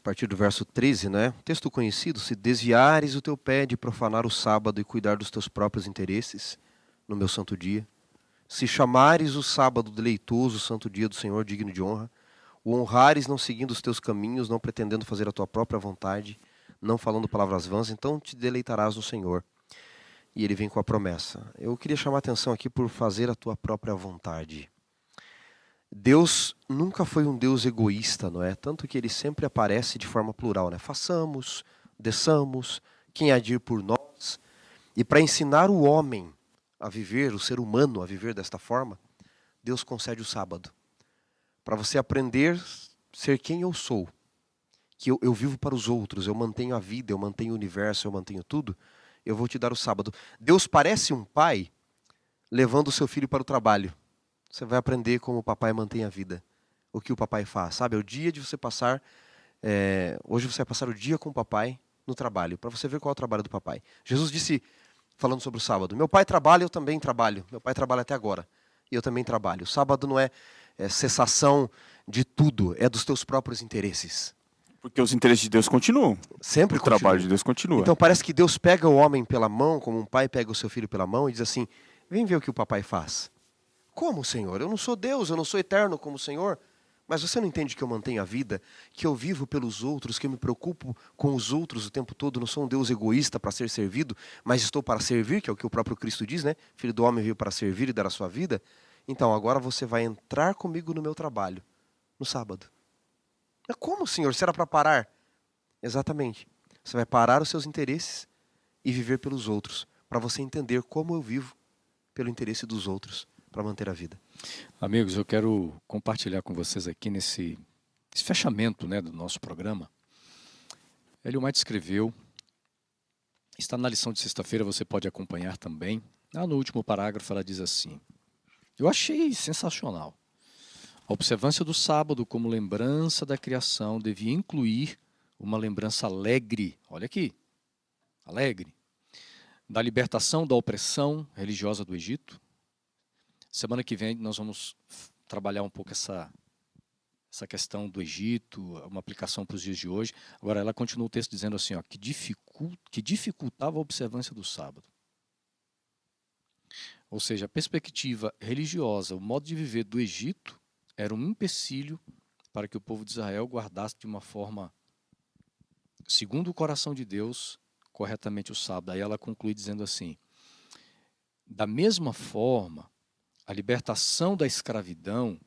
a partir do verso 13, né? Texto conhecido: se desviares o teu pé de profanar o sábado e cuidar dos teus próprios interesses no meu santo dia, se chamares o sábado deleitoso, o santo dia do Senhor, digno de honra, o honrares não seguindo os teus caminhos, não pretendendo fazer a tua própria vontade, não falando palavras vãs, então te deleitarás no Senhor. E ele vem com a promessa. Eu queria chamar a atenção aqui por fazer a tua própria vontade. Deus nunca foi um Deus egoísta, não é? Tanto que ele sempre aparece de forma plural, né? Façamos, desçamos, quem há de ir por nós. E para ensinar o homem a viver, o ser humano a viver desta forma, Deus concede o sábado. Para você aprender a ser quem eu sou, que eu vivo para os outros, eu mantenho a vida, eu mantenho o universo, eu mantenho tudo, eu vou te dar o sábado. Deus parece um pai levando o seu filho para o trabalho. Você vai aprender como o papai mantém a vida. O que o papai faz, sabe? É o dia de você passar... hoje você vai passar o dia com o papai no trabalho, para você ver qual é o trabalho do papai. Jesus disse, falando sobre o sábado: meu pai trabalha, eu também trabalho. Meu pai trabalha até agora, e eu também trabalho. O sábado não é cessação de tudo, é dos teus próprios interesses. Porque os interesses de Deus continuam. Sempre o trabalho de Deus continua. Então parece que Deus pega o homem pela mão, como um pai pega o seu filho pela mão, e diz assim: vem ver o que o papai faz. Como, Senhor? Eu não sou Deus, eu não sou eterno como o Senhor. Mas você não entende que eu mantenho a vida, que eu vivo pelos outros, que eu me preocupo com os outros o tempo todo? Não sou um Deus egoísta para ser servido, mas estou para servir, que é o que o próprio Cristo diz, né? Filho do homem veio para servir e dar a sua vida. Então agora você vai entrar comigo no meu trabalho, no sábado. Mas como, Senhor? Será para parar? Exatamente. Você vai parar os seus interesses e viver pelos outros, para você entender como eu vivo pelo interesse dos outros, para manter a vida. Amigos, eu quero compartilhar com vocês aqui nesse fechamento, né, do nosso programa. Ellen White escreveu, está na lição de sexta-feira, você pode acompanhar também. Lá no último parágrafo ela diz assim: eu achei sensacional. A observância do sábado como lembrança da criação devia incluir uma lembrança alegre, olha aqui, alegre, da libertação da opressão religiosa do Egito. Semana que vem nós vamos trabalhar um pouco essa questão do Egito, uma aplicação para os dias de hoje. Agora ela continua o texto dizendo assim, ó, que dificultava a observância do sábado. Ou seja, a perspectiva religiosa, o modo de viver do Egito era um empecilho para que o povo de Israel guardasse de uma forma, segundo o coração de Deus, corretamente o sábado. Aí ela conclui dizendo assim: da mesma forma, a libertação da escravidão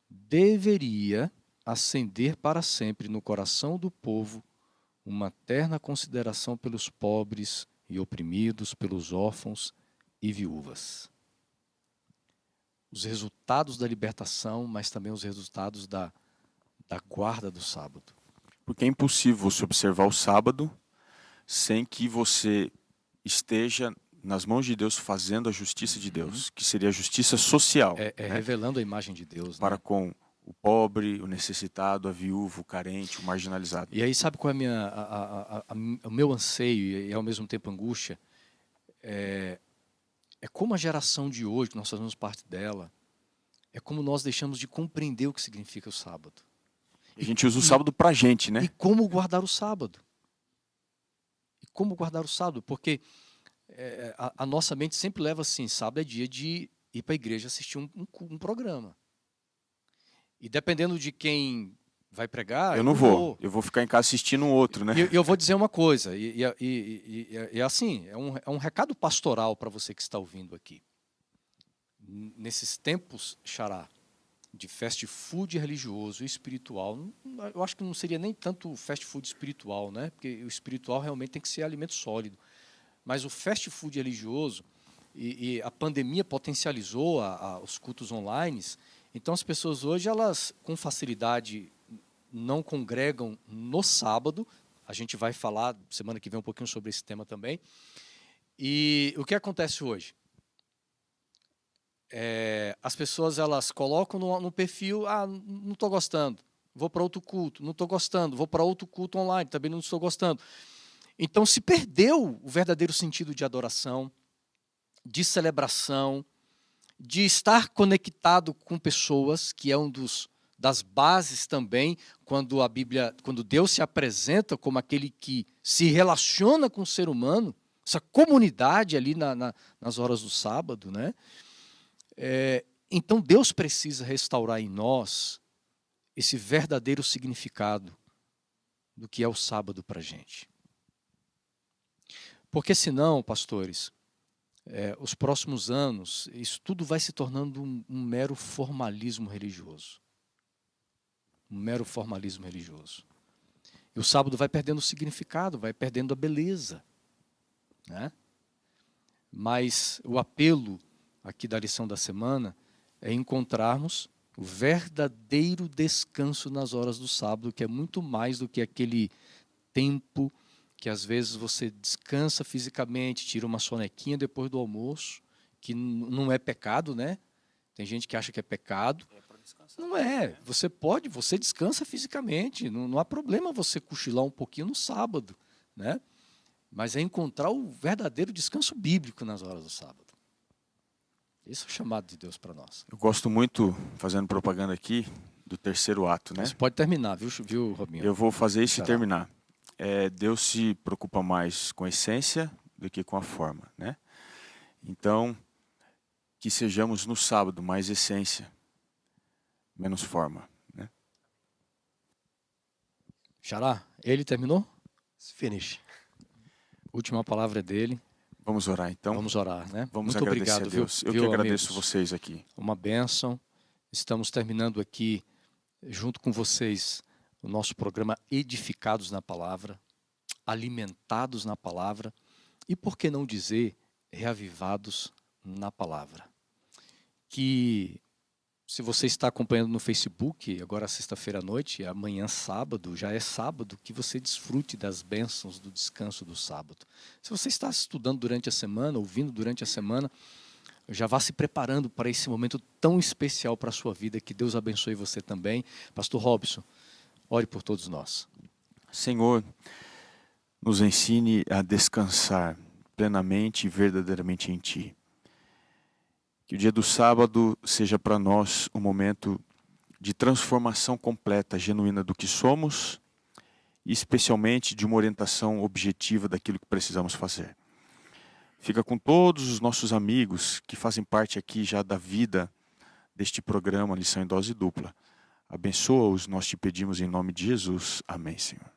deveria acender para sempre no coração do povo uma terna consideração pelos pobres e oprimidos, pelos órfãos e viúvas. Os resultados da libertação, mas também os resultados da guarda do sábado. Porque é impossível você observar o sábado sem que você esteja nas mãos de Deus fazendo a justiça de Deus, que seria a justiça social. Né? Revelando a imagem de Deus. Para né? com o pobre, o necessitado, a viúva, o carente, o marginalizado. E aí sabe qual é o meu anseio e ao mesmo tempo angústia? É como a geração de hoje, que nós fazemos parte dela, é como nós deixamos de compreender o que significa o sábado. A gente usa o sábado para a gente, né? E como guardar o sábado. Porque a nossa mente sempre leva assim, sábado é dia de ir para a igreja assistir um programa. E dependendo de quem vai pregar... Eu não vou. Eu vou ficar em casa assistindo um outro, né? E eu vou dizer uma coisa, e assim, é um recado pastoral para você que está ouvindo aqui. Nesses tempos, Xará, de fast food religioso e espiritual, eu acho que não seria nem tanto fast food espiritual, né? Porque o espiritual realmente tem que ser alimento sólido. Mas o fast food religioso, e a pandemia potencializou os cultos online, então as pessoas hoje, elas com facilidade não congregam no sábado. A gente vai falar semana que vem um pouquinho sobre esse tema também. E o que acontece hoje? As pessoas, elas colocam no perfil, não estou gostando, vou para outro culto, não estou gostando, vou para outro culto online, também não estou gostando. Então se perdeu o verdadeiro sentido de adoração, de celebração, de estar conectado com pessoas, que é das bases também, quando Deus se apresenta como aquele que se relaciona com o ser humano, essa comunidade ali nas horas do sábado, né? Então Deus precisa restaurar em nós esse verdadeiro significado do que é o sábado para a gente. Porque senão, pastores, os próximos anos, isso tudo vai se tornando um mero formalismo religioso. Um mero formalismo religioso. E o sábado vai perdendo o significado, vai perdendo a beleza, né? Mas o apelo aqui da lição da semana é encontrarmos o verdadeiro descanso nas horas do sábado, que é muito mais do que aquele tempo que às vezes você descansa fisicamente, tira uma sonequinha depois do almoço, que não é pecado, né? Tem gente que acha que é pecado. Não é. Você descansa fisicamente, não há problema você cochilar um pouquinho no sábado, né? Mas é encontrar o verdadeiro descanso bíblico nas horas do sábado. Esse é o chamado de Deus para nós. Eu gosto muito, fazendo propaganda aqui, do terceiro ato, né? Você pode terminar, viu, Robinho? Eu vou fazer isso e terminar. Deus se preocupa mais com a essência do que com a forma, né? Então, que sejamos no sábado mais essência, menos forma, né? Xará, ele terminou? Finish. Última palavra é dele. Vamos orar então? Vamos orar, né? Vamos Muito agradecer obrigado, a Deus. Eu viu, que agradeço amigos? vocês aqui. Uma bênção. Estamos terminando aqui, junto com vocês, o nosso programa Edificados na Palavra, alimentados na Palavra e, por que não dizer, reavivados na Palavra. Que, se você está acompanhando no Facebook, agora sexta-feira à noite, amanhã sábado, já é sábado, que você desfrute das bênçãos do descanso do sábado. Se você está estudando durante a semana, ouvindo durante a semana, já vá se preparando para esse momento tão especial para a sua vida, que Deus abençoe você também. Pastor Robson, ore por todos nós. Senhor, nos ensine a descansar plenamente e verdadeiramente em Ti. Que o dia do sábado seja para nós um momento de transformação completa, genuína do que somos e especialmente de uma orientação objetiva daquilo que precisamos fazer. Fica com todos os nossos amigos que fazem parte aqui já da vida deste programa Lição em Dose Dupla. Abençoa-os, nós te pedimos em nome de Jesus. Amém, Senhor.